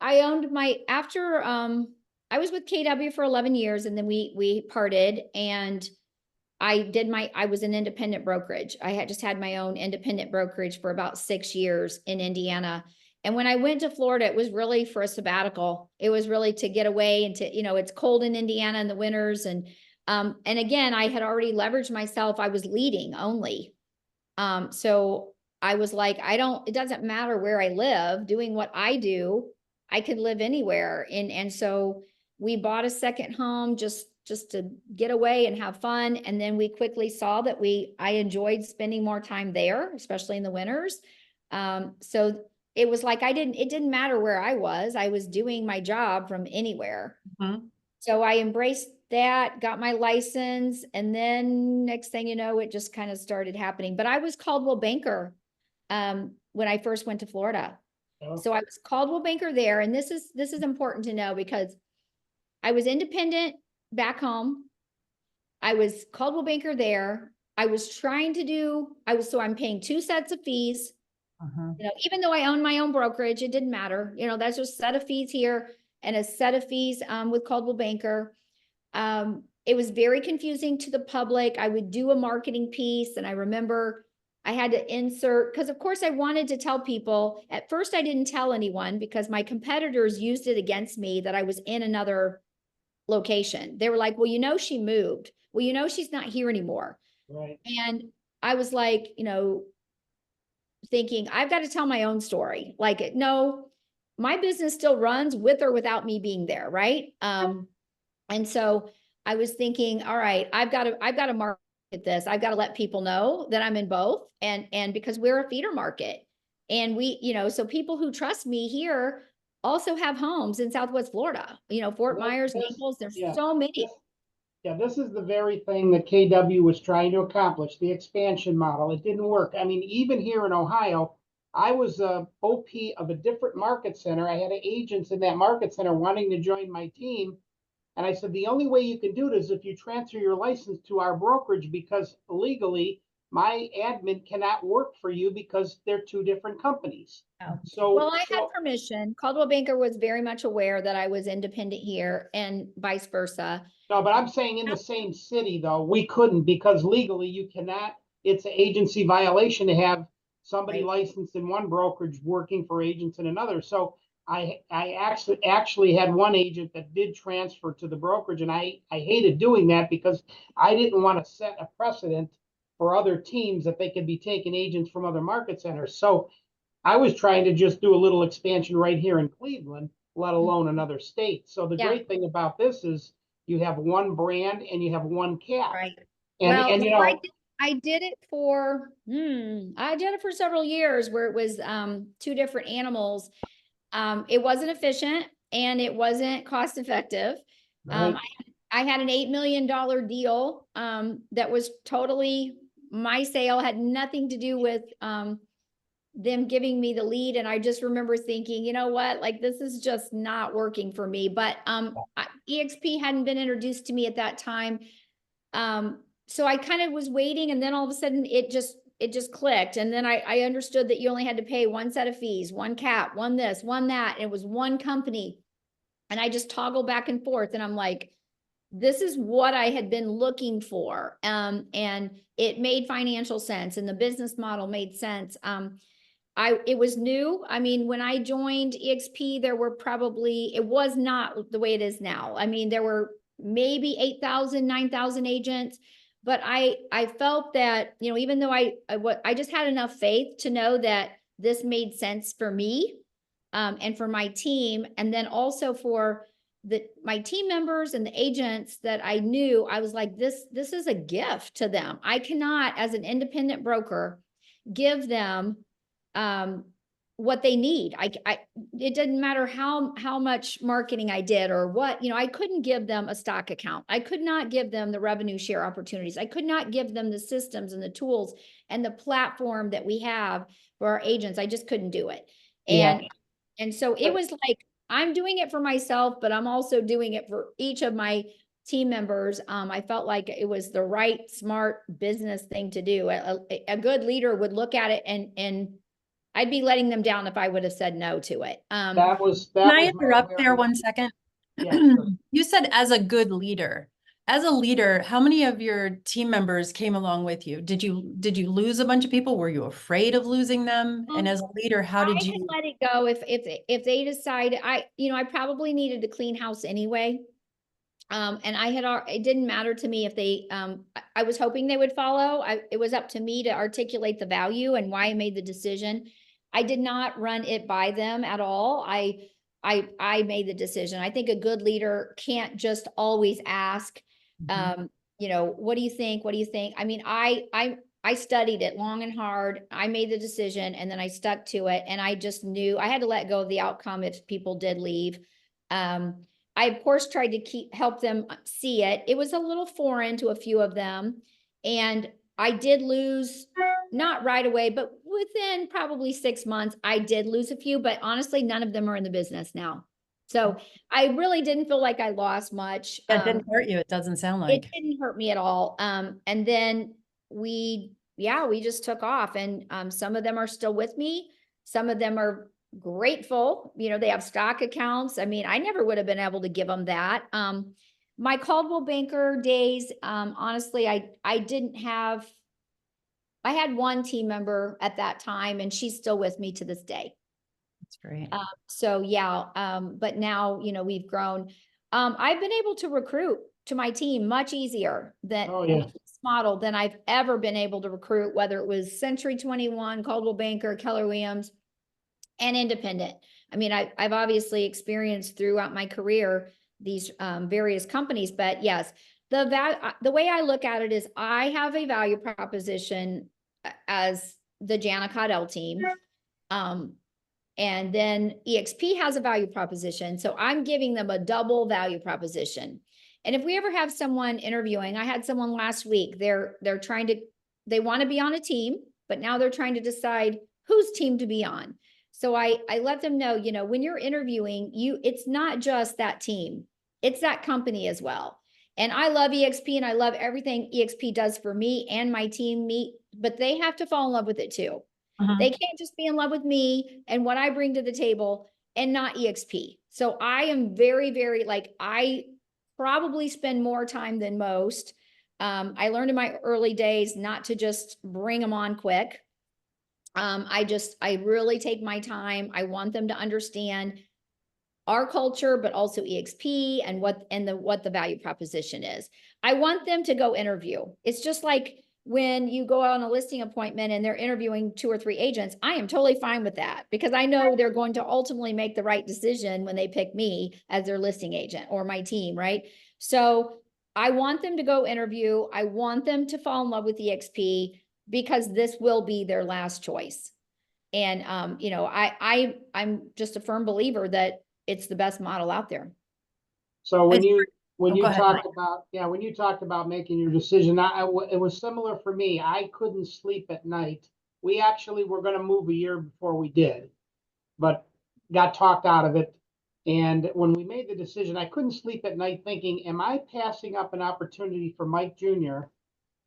owned after I was with KW for 11 years, and then we parted, and I was an independent brokerage. I had just had my own independent brokerage for about 6 years in Indiana. And when I went to Florida, it was really for a sabbatical. It was really to get away and to, it's cold in Indiana in the winters. And again, I had already leveraged myself. I was leading only. So I was like, it doesn't matter where I live, doing what I do, I could live anywhere. And so we bought a second home just to get away and have fun. And then we quickly saw that I enjoyed spending more time there, especially in the winters. So it was like, it didn't matter where I was doing my job from anywhere. Mm-hmm. So I embraced that, got my license, and then next thing you know, it just kind of started happening. But I was Caldwell Banker when I first went to Florida. Oh. So I was Caldwell Banker there, and this is important to know, because I was independent back home. I was Caldwell banker there. I was trying to do, so I'm paying 2 sets of fees. You know, even though I own my own brokerage, it didn't matter. You know, that's just a set of fees here and a set of fees with Caldwell Banker. It was very confusing to the public. I would do a marketing piece, and I remember I had to insert, because of course I wanted to tell people. At first I didn't tell anyone because my competitors used it against me that I was in another location. They were like, well, you know, she moved. Well, you know, she's not here anymore. Right. And I was like, you know, thinking I've got to tell my own story. Like, no, my business still runs with or without me being there. Right. And so I was thinking, all right, I've got to market this. I've got to let people know that I'm in both. And because we're a feeder market, and we, you know, so people who trust me here also have homes in Southwest Florida, you know, Fort Myers, Naples, there's so many. This is the very thing that KW was trying to accomplish, the expansion model. It didn't work. I mean, even here in Ohio, I was a OP of a different market center. I had agents in that market center wanting to join my team. And I said, the only way you can do it is if you transfer your license to our brokerage, because legally my admin cannot work for you because they're 2 different companies. Oh. So, well, I had permission. Caldwell Banker was very much aware that I was independent here, and vice versa. No, but I'm saying in the same city though, we couldn't, because legally you cannot, it's an agency violation to have somebody licensed in one brokerage working for agents in another. So I actually had one agent that did transfer to the brokerage, and I hated doing that because I didn't want to set a precedent for other teams that they could be taking agents from other market centers. So I was trying to just do a little expansion right here in Cleveland, let alone another state. So the great thing about this is you have one brand and you have one cap. Right. And, well, and you know, I did it for several years where it was 2 different animals. It wasn't efficient and it wasn't cost effective. right. I had an $8 million deal that was totally my sale, had nothing to do with them giving me the lead. And I just remember thinking, you know what, like, this is just not working for me. But EXP hadn't been introduced to me at that time. So I kind of was waiting, and then all of a sudden it just clicked. And then I understood that you only had to pay 1 set of fees, 1 cap, 1 this, 1 that. And it was 1 company. And I just toggled back and forth. And I'm like, this is what I had been looking for. And it made financial sense, and the business model made sense. It was new. I mean, when I joined EXP, there were probably, it was not the way it is now. I mean, there were maybe 8,000, 9,000 agents, but I felt that, you know, even though I just had enough faith to know that this made sense for me, and for my team. And then also for my team members and the agents that I knew, I was like, this is a gift to them. I cannot, as an independent broker, give them what they need. It didn't matter how much marketing I did or what, you know, I couldn't give them a stock account. I could not give them the revenue share opportunities. I could not give them the systems and the tools and the platform that we have for our agents. I just couldn't do it. And so it was like, I'm doing it for myself, but I'm also doing it for each of my team members. I felt like it was the right, smart business thing to do. A good leader would look at it, and I'd be letting them down if I would have said no to it. Can I interrupt there 1 second? Yeah, sure. You said as a good leader. As a leader, how many of your team members came along with you? Did you lose a bunch of people? Were you afraid of losing them? And as a leader, how did you let it go? If they decided, I probably needed to clean house anyway. And it didn't matter to me if they, I was hoping they would follow. It was up to me to articulate the value and why I made the decision. I did not run it by them at all. I made the decision. I think a good leader can't just always ask, you know, what do you think? What do you think? I mean, I studied it long and hard. I made the decision, and then I stuck to it. And I just knew I had to let go of the outcome if people did leave. I, of course, tried to help them see it. It was a little foreign to a few of them. And I did lose, not right away, but within probably 6 months, I did lose a few. But honestly, none of them are in the business now. So I really didn't feel like I lost much. That didn't hurt you. It doesn't sound It like. didn't hurt me at all. And then we just took off, and some of them are still with me. Some of them are grateful. You know, they have stock accounts. I mean, I never would have been able to give them that. My Caldwell Banker days, honestly, I didn't have, I had one team member at that time, and she's still with me to this day. That's great. So yeah, but now, you know, we've grown. I've been able to recruit to my team much easier than Oh, yeah. with this model than I've ever been able to recruit, whether it was Century 21, Caldwell Banker, Keller Williams, and independent. I mean, I've obviously experienced throughout my career these various companies, but yes, the way I look at it is I have a value proposition as the Jana Caudill team. And then EXP has a value proposition. So I'm giving them a double value proposition. And if we ever have someone interviewing, I had someone last week, they're trying to, they want to be on a team, but now they're trying to decide whose team to be on. So I let them know, you know, when you're interviewing, it's not just that team, it's that company as well. And I love EXP and I love everything EXP does for me and my team, but they have to fall in love with it too. They can't just be in love with me and what I bring to the table and not EXP. So I am very, very, like, I probably spend more time than most. I learned in my early days not to just bring them on quick. I really take my time. I want them to understand our culture, but also EXP and what the value proposition is. I want them to go interview. It's just like when you go out on a listing appointment and they're interviewing 2 or 3 agents. I am totally fine with that because I know they're going to ultimately make the right decision when they pick me as their listing agent or my team, right? So I want them to go interview. I want them to fall in love with EXP because this will be their last choice. And you know, I'm just a firm believer that it's the best model out there. So when you go ahead, talked about, when you talked about making your decision, it was similar for me. I couldn't sleep at night. We actually were going to move a year before we did, but got talked out of it. And when we made the decision, I couldn't sleep at night thinking, am I passing up an opportunity for Mike Jr.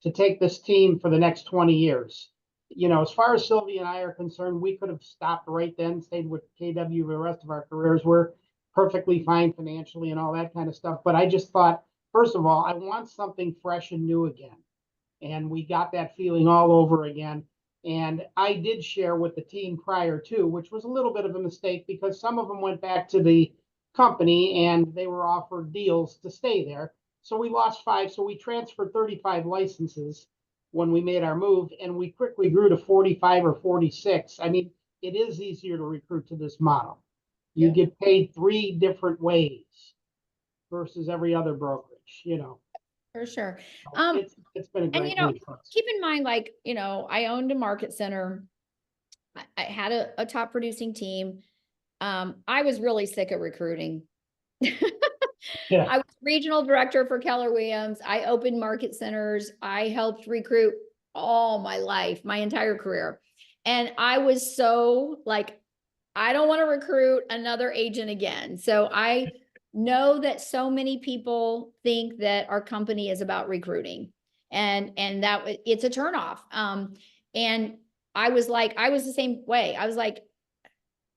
to take this team for the next 20 years? You know, as far as Sylvia and I are concerned, we could have stopped right then, stayed with KW for the rest of our careers. We're perfectly fine financially and all that kind of stuff. But I just thought, first of all, I want something fresh and new again. And we got that feeling all over again. And I did share with the team prior to, which was a little bit of a mistake because some of them went back to the company and they were offered deals to stay there. So we lost 5. So we transferred 35 licenses when we made our move, and we quickly grew to 45 or 46. I mean, it is easier to recruit to this model. You get paid 3 different ways versus every other brokerage, you know. For sure. It's been a great and you know, move for us. keep in mind, like, you know, I owned a market center. I had a top producing team. I was really sick of recruiting. Yeah. I was regional director for Keller Williams. I opened market centers. I helped recruit all my life, my entire career. And I was so like, I don't want to recruit another agent again. So I know that so many people think that our company is about recruiting and that it's a turnoff. And I was the same way. I was like,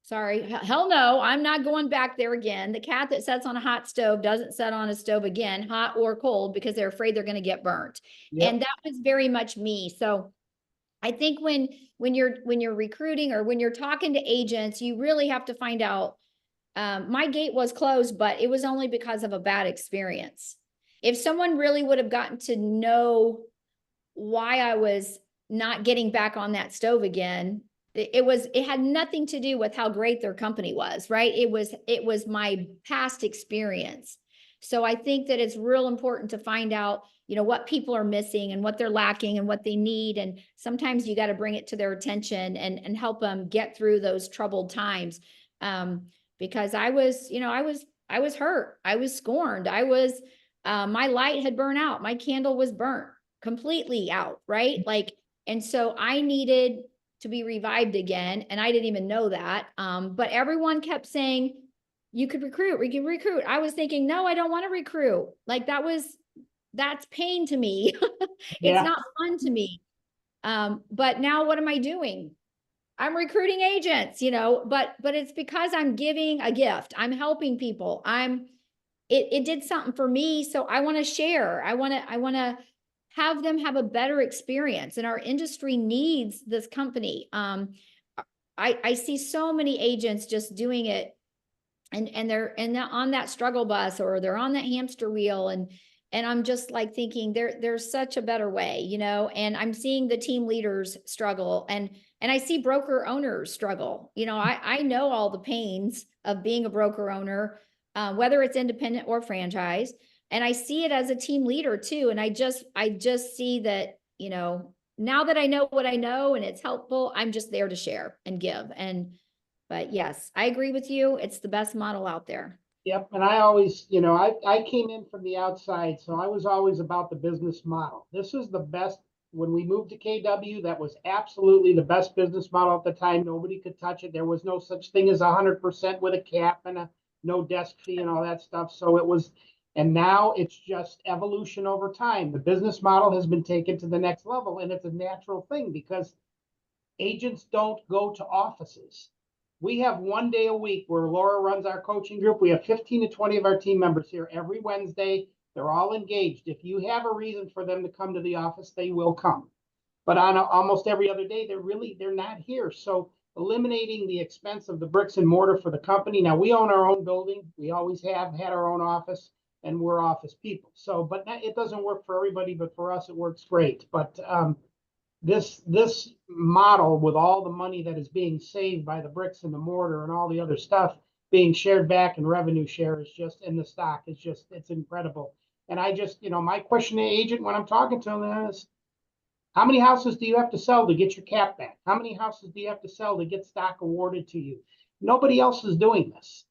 sorry, hell no, I'm not going back there again. The cat that sits on a hot stove doesn't sit on a stove again, hot or cold, because they're afraid they're going to get burnt. Yep. And that was very much me. So I think when you're recruiting or when you're talking to agents, you really have to find out, my gate was closed, but it was only because of a bad experience. If someone really would have gotten to know why I was not getting back on that stove again, it had nothing to do with how great their company was, right? It was my past experience. So I think that it's real important to find out, you know, what people are missing and what they're lacking and what they need. And sometimes you got to bring it to their attention and help them get through those troubled times. Because I was hurt. I was scorned. My light had burned out. My candle was burnt completely out, right? Like, and so I needed to be revived again. And I didn't even know that. But everyone kept saying, you could recruit, we could recruit. I was thinking, no, I don't want to recruit. Like that's pain to me. It's Yeah. not fun to me. But now what am I doing? I'm recruiting agents, but it's because I'm giving a gift. I'm helping people. It did something for me. So I want to share. I want to have them have a better experience, and our industry needs this company. I see so many agents just doing it, and they're on that struggle bus, or they're on that hamster wheel, and I'm just like thinking there's such a better way, and I'm seeing the team leaders struggle, and I see broker owners struggle. I know all the pains of being a broker owner, whether it's independent or franchise, and I see it as a team leader too. And I just see that, now that I know what I know and it's helpful, I'm just there to share and give. But yes, I agree with you. It's the best model out there. Yep. And I always, I came in from the outside, so I was always about the business model. This is the best. When we moved to KW, that was absolutely the best business model at the time. Nobody could touch it. There was no such thing as 100% with a cap and no desk fee and all that stuff. So it was, and now it's just evolution over time. The business model has been taken to the next level, and it's a natural thing because agents don't go to offices. We have 1 day a week where Laura runs our coaching group. We have 15 to 20 of our team members here every Wednesday. They're all engaged. If you have a reason for them to come to the office, they will come. But on almost every other day, they're not here. So eliminating the expense of the bricks and mortar for the company. Now we own our own building. We always have had our own office, and we're office people. So, but it doesn't work for everybody, but for us, it works great. But this model, with all the money that is being saved by the bricks and the mortar and all the other stuff being shared back in revenue share, is just in the stock, it's incredible. And I just, my question to agent when I'm talking to them is, how many houses do you have to sell to get your cap back? How many houses do you have to sell to get stock awarded to you? Nobody else is doing this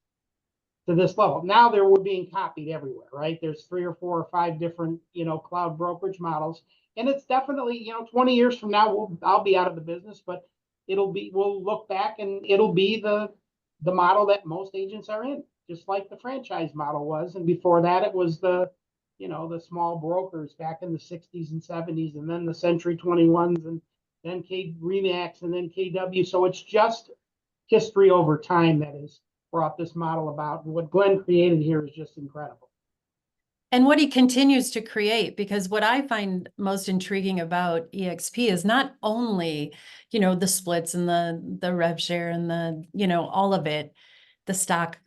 to this level. Now we're being copied everywhere, right? There's 3 or 4 or 5 different, cloud brokerage models. And it's definitely, 20 years from now, I'll be out of the business, but we'll look back and it'll be the model that most agents are in, just like the franchise model was. And before that, it was the small brokers back in the 60s and 70s, and then the Century 21s, and then Remax, and then KW. So it's just history over time that has brought this model about. And what Glenn created here is just incredible. And what he continues to create, because what I find most intriguing about EXP is not only, the splits and the rev share and all of it, the stock,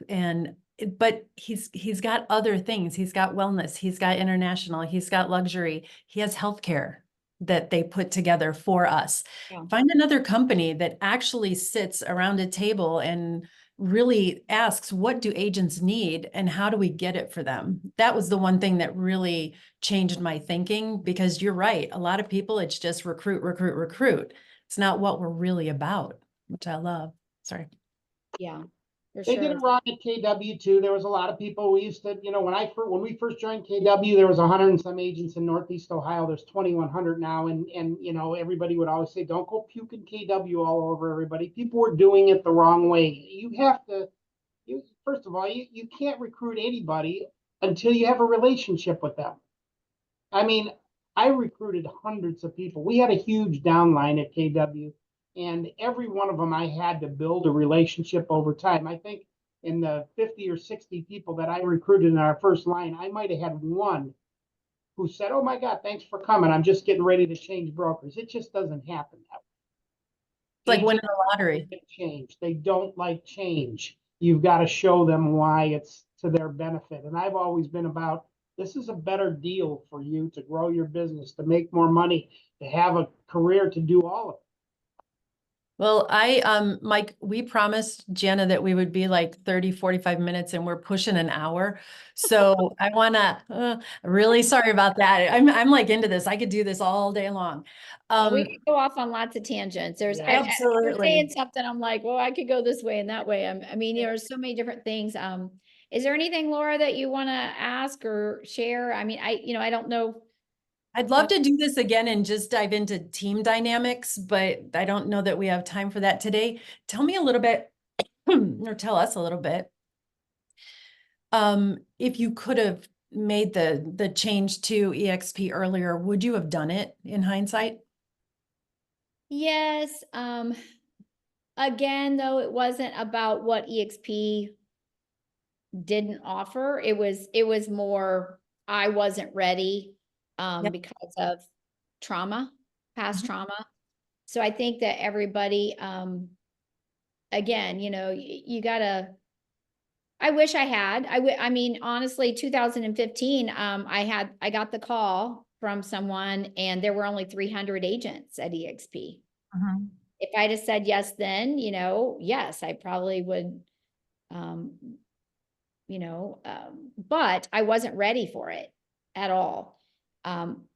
but he's got other things. He's got wellness, he's got international, he's got luxury, he has healthcare that they put together for us. Yeah. Find another company that actually sits around a table and really asks, what do agents need and how do we get it for them? That was the one thing that really changed my thinking, because you're right. A lot of people, it's just recruit, recruit, recruit. It's not what we're really about, which I love. Sorry. Yeah. They did it wrong at KW too. There was a lot of people. We used to, when we first joined KW, there was 100 and some agents in Northeast Ohio. There's 2,100 now, and everybody would always say, "Don't go puking KW all over everybody." People were doing it the wrong way. You have to, first of all, you can't recruit anybody until you have a relationship with them. I mean, I recruited hundreds of people. We had a huge downline at KW. And every one of them, I had to build a relationship over time. I think in the 50 or 60 people that I recruited in our first line, I might have had one who said, "Oh my God, thanks for coming. I'm just getting ready to change brokers." It just doesn't happen that way. It's like winning the lottery. Change. They don't like change. You've got to show them why it's to their benefit. And I've always been about, this is a better deal for you to grow your business, to make more money, to have a career, to do all of it. Well, Mike, we promised Jana that we would be like 30, 45 minutes, and we're pushing an hour. So I want to, really sorry about that. I'm like into this. I could do this all day long. We could go off on lots of tangents. Absolutely. I saying something, I'm like, well, I could go this way and that way. There's so many different things. Is there anything, Laura, that you want to ask or share? I don't know. I'd love to do this again and just dive into team dynamics, but I don't know that we have time for that today. Tell me a little bit, or tell us a little bit If you could have made the change to EXP earlier, would you have done it in hindsight? Yes. Again, though, it wasn't about what EXP didn't offer. It was more, I wasn't ready, Yep. because of trauma, past Mhm. trauma. So I think that everybody, again, you gotta, I wish I had, I mean, honestly, 2015, I got the call from someone and there were only 300 agents at EXP. Mhm. If I'd have said yes then, yes, I probably would, um, but I wasn't ready for it at all. Um,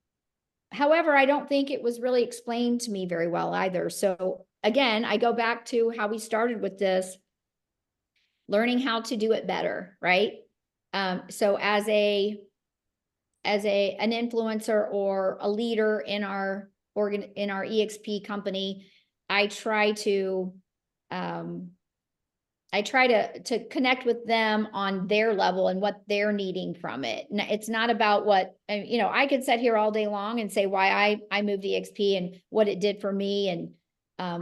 However, I don't think it was really explained to me very well either. So again, I go back to how we started with this, learning how to do it better, right? So as an influencer or a leader in our EXP company, I try to um, to connect with them on their level and what they're needing from it. It's not about what, I could sit here all day long and say why I moved the EXP and what it did for me and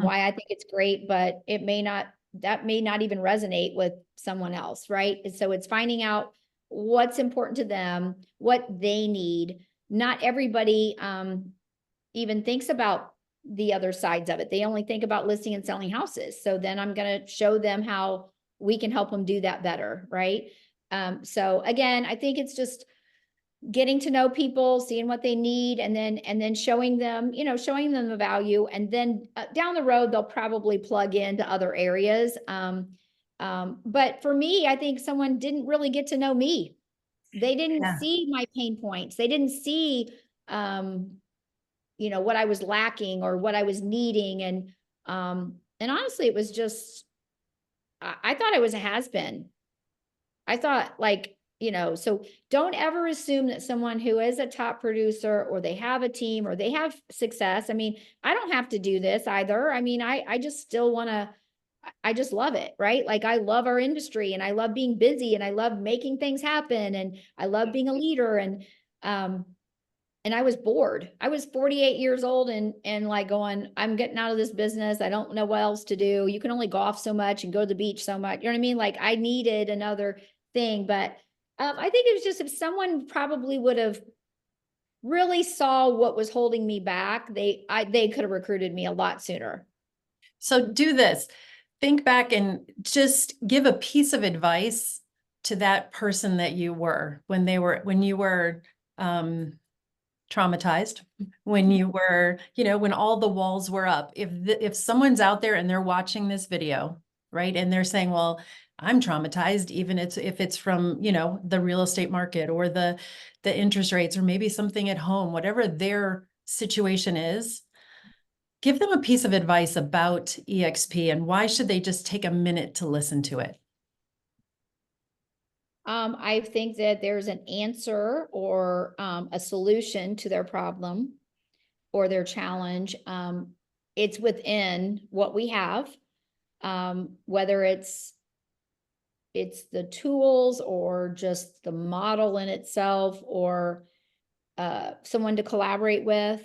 why I think it's great, but that may not even resonate with someone else, right? And so it's finding out what's important to them, what they need. Not everybody even thinks about the other sides of it. They only think about listing and selling houses. So then I'm going to show them how we can help them do that better. Right. So again, I think it's just getting to know people, seeing what they need, and then showing them, showing them the value. And then down the road, they'll probably plug into other areas. But for me, I think someone didn't really get to know me. They didn't Yeah. see my pain points. They didn't see, what I was lacking or what I was needing. And honestly, it was just, I thought I was a has-been. I thought so don't ever assume that someone who is a top producer or they have a team or they have success. I mean, I don't have to do this either. I mean, I just still want to, I just love it, right? Like I love our industry and I love being busy and I love making things happen and I love being a leader um, and I was bored. I was 48 years old and like going, I'm getting out of this business. I don't know what else to do. You can only golf so much and go to the beach so much. You know what I mean? Like I needed another thing, but I think it was just if someone probably would have really saw what was holding me back, they could have recruited me a lot sooner. So do this. Think back and just give a piece of advice to that person that you were when you were traumatized, when you were, when all the walls were up. If someone's out there and they're watching this video, right, and they're saying, well, I'm traumatized, even if it's from, the real estate market or the interest rates, or maybe something at home, whatever their situation is, give them a piece of advice about EXP and why should they just take a minute to listen to it? I think that there's an answer or a solution to their problem or their challenge. It's within what we have, whether it's the tools or just the model in itself or someone to collaborate with.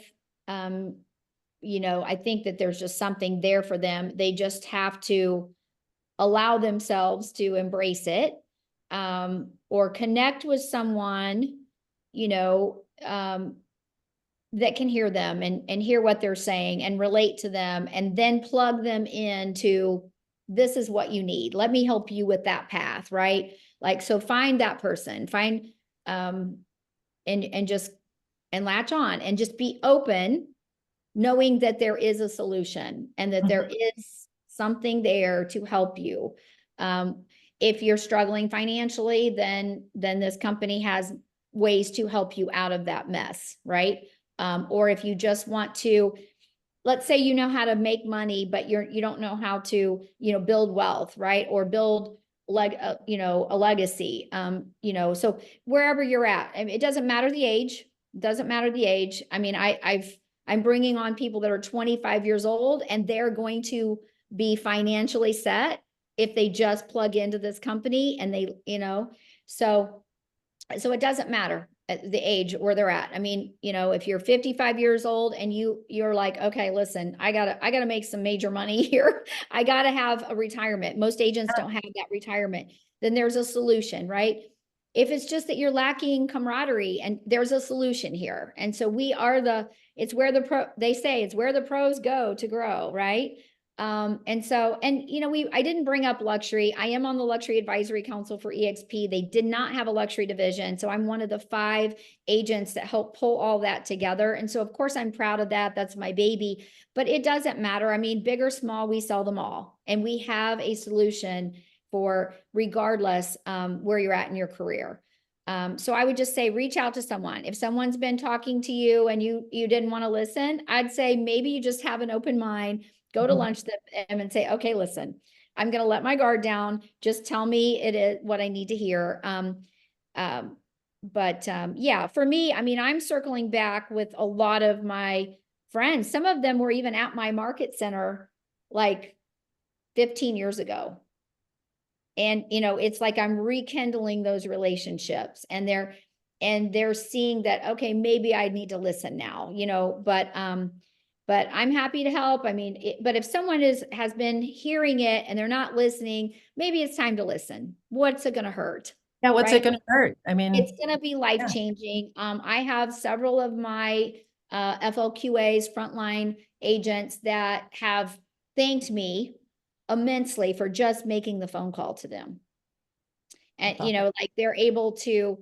I think that there's just something there for them. They just have to allow themselves to embrace it, or connect with someone, that can hear them and hear what they're saying and relate to them and then plug them into, this is what you need. Let me help you with that path, right? Like, so find that person, find, and just, and latch on and just be open, knowing that there is a solution and that there is something there to help you. If you're struggling financially, then this company has ways to help you out of that mess, right? Or if you just want to, let's say you know how to make money, but you don't know how to, build wealth, right? Or build a legacy. So wherever you're at, I mean, it doesn't matter the age. Doesn't matter the age. I mean, I'm bringing on people that are 25 years old and they're going to be financially set if they just plug into this company and they, So it doesn't matter at the age where they're at. I mean, you know, if you're 55 years old and you're like, okay, listen, I gotta make some major money here. I gotta have a retirement. Most agents don't have that retirement. Then there's a solution, right? If it's just that you're lacking camaraderie, and there's a solution here. And so it's where they say it's where the pros go to grow, right? And you know, I didn't bring up luxury. I am on the Luxury Advisory Council for EXP. They did not have a luxury division. So I'm one of the 5 agents that help pull all that together. And so of course I'm proud of that. That's my baby, but it doesn't matter. I mean, big or small, we sell them all. And we have a solution for regardless where you're at in your career. So I would just say, reach out to someone. If someone's been talking to you and you didn't want to listen, I'd say maybe you just have an open mind. Go to lunch with them and say, okay, listen, I'm going to let my guard down. Just tell me it is what I need to hear. Yeah, for me, I mean, I'm circling back with a lot of my friends. Some of them were even at my market center like 15 years ago. And, you know, it's like I'm rekindling those relationships, and they're seeing that, okay, maybe I need to listen now, you know, but I'm happy to help. I mean, but if someone has been hearing it and they're not listening, maybe it's time to listen. What's it going to hurt? Yeah, what's right? it going to hurt? I mean, It's going to be life-changing. I have several of my FLQAs, frontline agents, that have thanked me immensely for just making the phone call to them. And, you know, like they're able to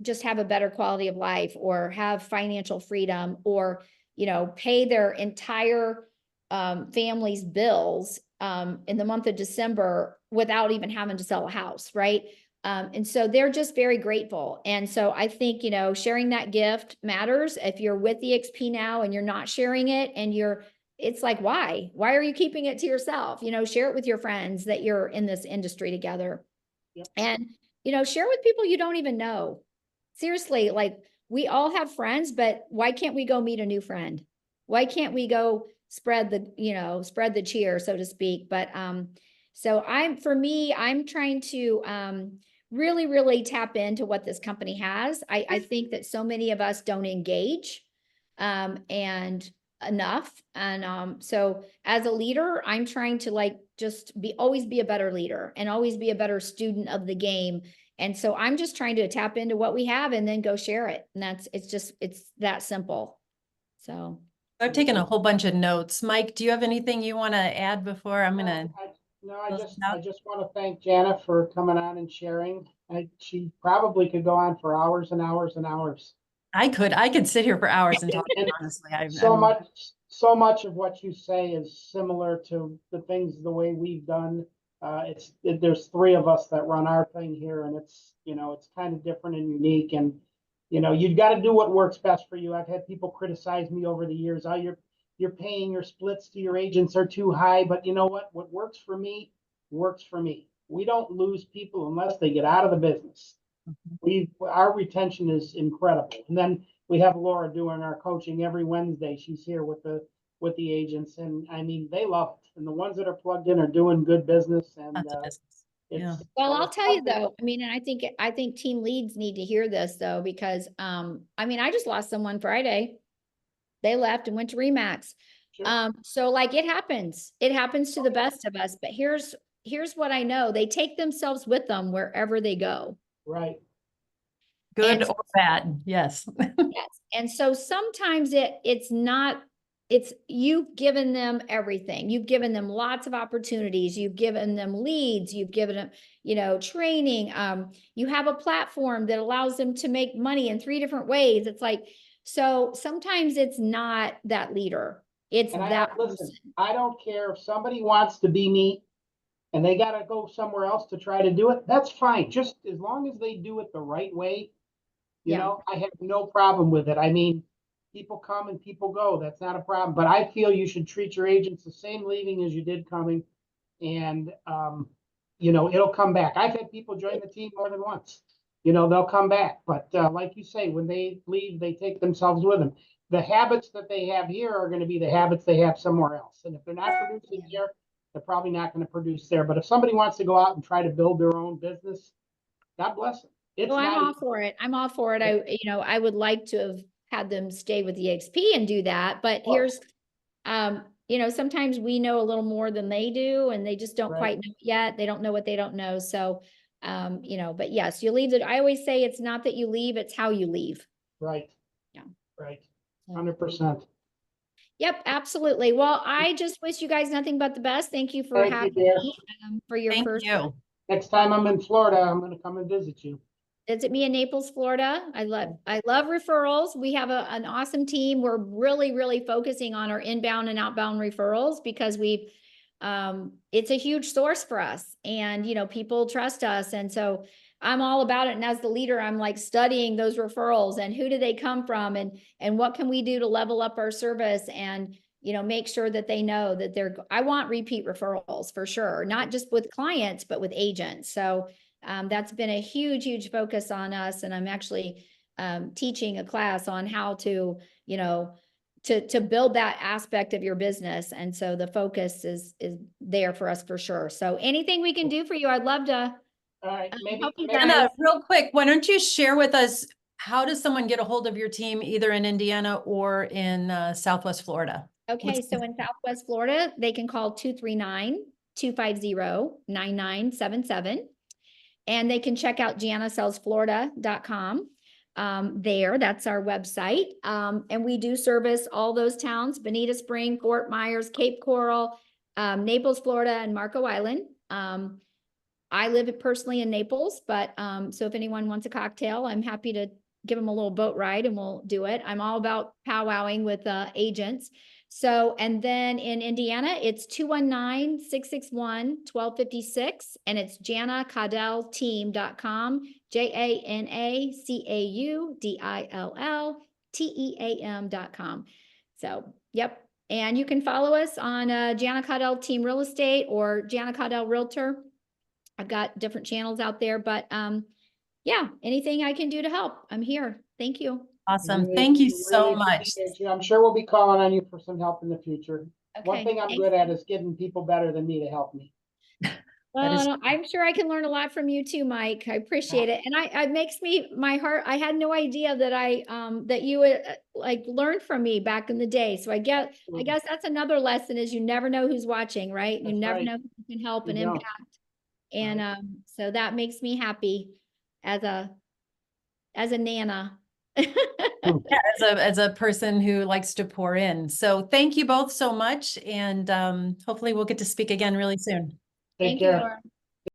just have a better quality of life, or have financial freedom, or, you know, pay their entire family's bills in the month of December without even having to sell a house, right? And so they're just very grateful. And so I think, you know, sharing that gift matters. If you're with EXP now and you're not sharing it, and it's like, why are you keeping it to yourself? You know, share it with your friends that you're in this industry together. Yep. And, you know, share with people you don't even know. Seriously, like, we all have friends, but why can't we go meet a new friend? Why can't we go spread the cheer, so to speak? But so I'm trying to really, really tap into what this company has. I think that so many of us don't engage and enough. And so as a leader, I'm trying to like just always be a better leader, and always be a better student of the game. And so I'm just trying to tap into what we have and then go share it. And it's that simple. So I've taken a whole bunch of notes. Mike, do you have anything you want to add before I'm going to? No, I just want to thank Jana for coming on and sharing. She probably could go on for hours and hours and hours. I could sit here for hours and talk, honestly. So much of what you say is similar to the way we've done. There's 3 of us that run our thing here, and it's kind of different and unique, and you've got to do what works best for you. I've had people criticize me over the years. Oh, you're paying your splits to your agents are too high, but you know what works for me works for me. We don't lose people unless they get out of the business. Our retention is incredible. And then we have Laura doing our coaching every Wednesday. She's here with the agents, and I mean, they love it. And the ones that are plugged in are doing good business. And well, I'll tell you though, I mean, and I think team leads need to hear this though, because I mean, I just lost someone Friday. They left and went to Remax. Sure. So like, it happens to the best of us. But here's what I know: they take themselves with them wherever they go. Right. Good or bad. Yes. Yes. And so sometimes you've given them everything. You've given them lots of opportunities. You've given them leads. You've given them, training. You have a platform that allows them to make money in 3 different ways. It's like, so sometimes it's not that leader. It's that person. I don't care if somebody wants to be me and they got to go somewhere else to try to do it. That's fine. Just as long as they do it the right way. I have no problem with it. I mean, people come and people go. That's not a problem. But I feel you should treat your agents the same leaving as you did coming. And, it'll come back. I've had people join the team more than once. They'll come back. But like you say, when they leave, they take themselves with them. The habits that they have here are going to be the habits they have somewhere else. And if they're not producing here, they're probably not going to produce there. But if somebody wants to go out and try to build their own business, God bless them. It's Well, I'm not all easy. for it. I'm all for it. I would like to have had them stay with EXP and do that, but course. here's, sometimes we know a little more than they do and they just don't Right. quite know yet. They don't know what they don't know. So, but yes, you leave it. I always say it's not that you leave, it's how you leave. Right. Yeah. Right. So- 100%. Yep, absolutely. Well, I just wish you guys nothing but the best. Thank you for Thank you, having dear. me, for your Thank first you. Next time I'm in Florida, I'm going to come and visit you. visit me in Naples, Florida. I love referrals. We have an awesome team. We're really, really focusing on our inbound and outbound referrals because it's a huge source for us and, people trust us. And so I'm all about it. And as the leader, I'm like studying those referrals and who do they come from and what can we do to level up our service and, make sure that they know that I want repeat referrals for sure, not just with clients, but with agents. So that's been a huge, huge focus on us. And I'm actually teaching a class on how to, to build that aspect of your business. And so the focus is there for us for sure. So anything we can do for you, I'd love to All right. Maybe, help you maybe guys. Anna, real quick, why don't you share with us, how does someone get a hold of your team either in Indiana or in Southwest Florida? Okay, so in Southwest Florida, they can call 239-250-9977. And they can check out janasellsflorida.com. That's our website. And we do service all those towns: Bonita Spring, Fort Myers, Cape Coral, Naples, Florida, and Marco Island. I live personally in Naples, but so if anyone wants a cocktail, I'm happy to give them a little boat ride and we'll do it. I'm all about powwowing with agents. So, and then in Indiana, it's 219-661-1256 and it's janacaudill.com, JanaCaudill.com. So, yep. And you can follow us on Jana Caudill Team Real Estate or Jana Caudill Realtor. I've got different channels out there, but yeah, anything I can do to help, I'm here. Thank you. Awesome. really- Thank you really so much. appreciate you. I'm sure we'll be calling on you for some help in the future. One Okay. thing I'm good at is getting people better than me to help me. Well, I'm sure I can learn a lot from you too, Mike. I appreciate it. And it makes me, my heart, I had no idea that that you would like learn from me back in the day. So I guess that's another lesson is you never know who's watching, right? You That's never right. know who can help You and don't. impact. And so that makes me happy as a Nana. Yeah, as a person who likes to pour in. So thank you both so much. And hopefully we'll get to speak again really soon. Take Thank you, care. Laura.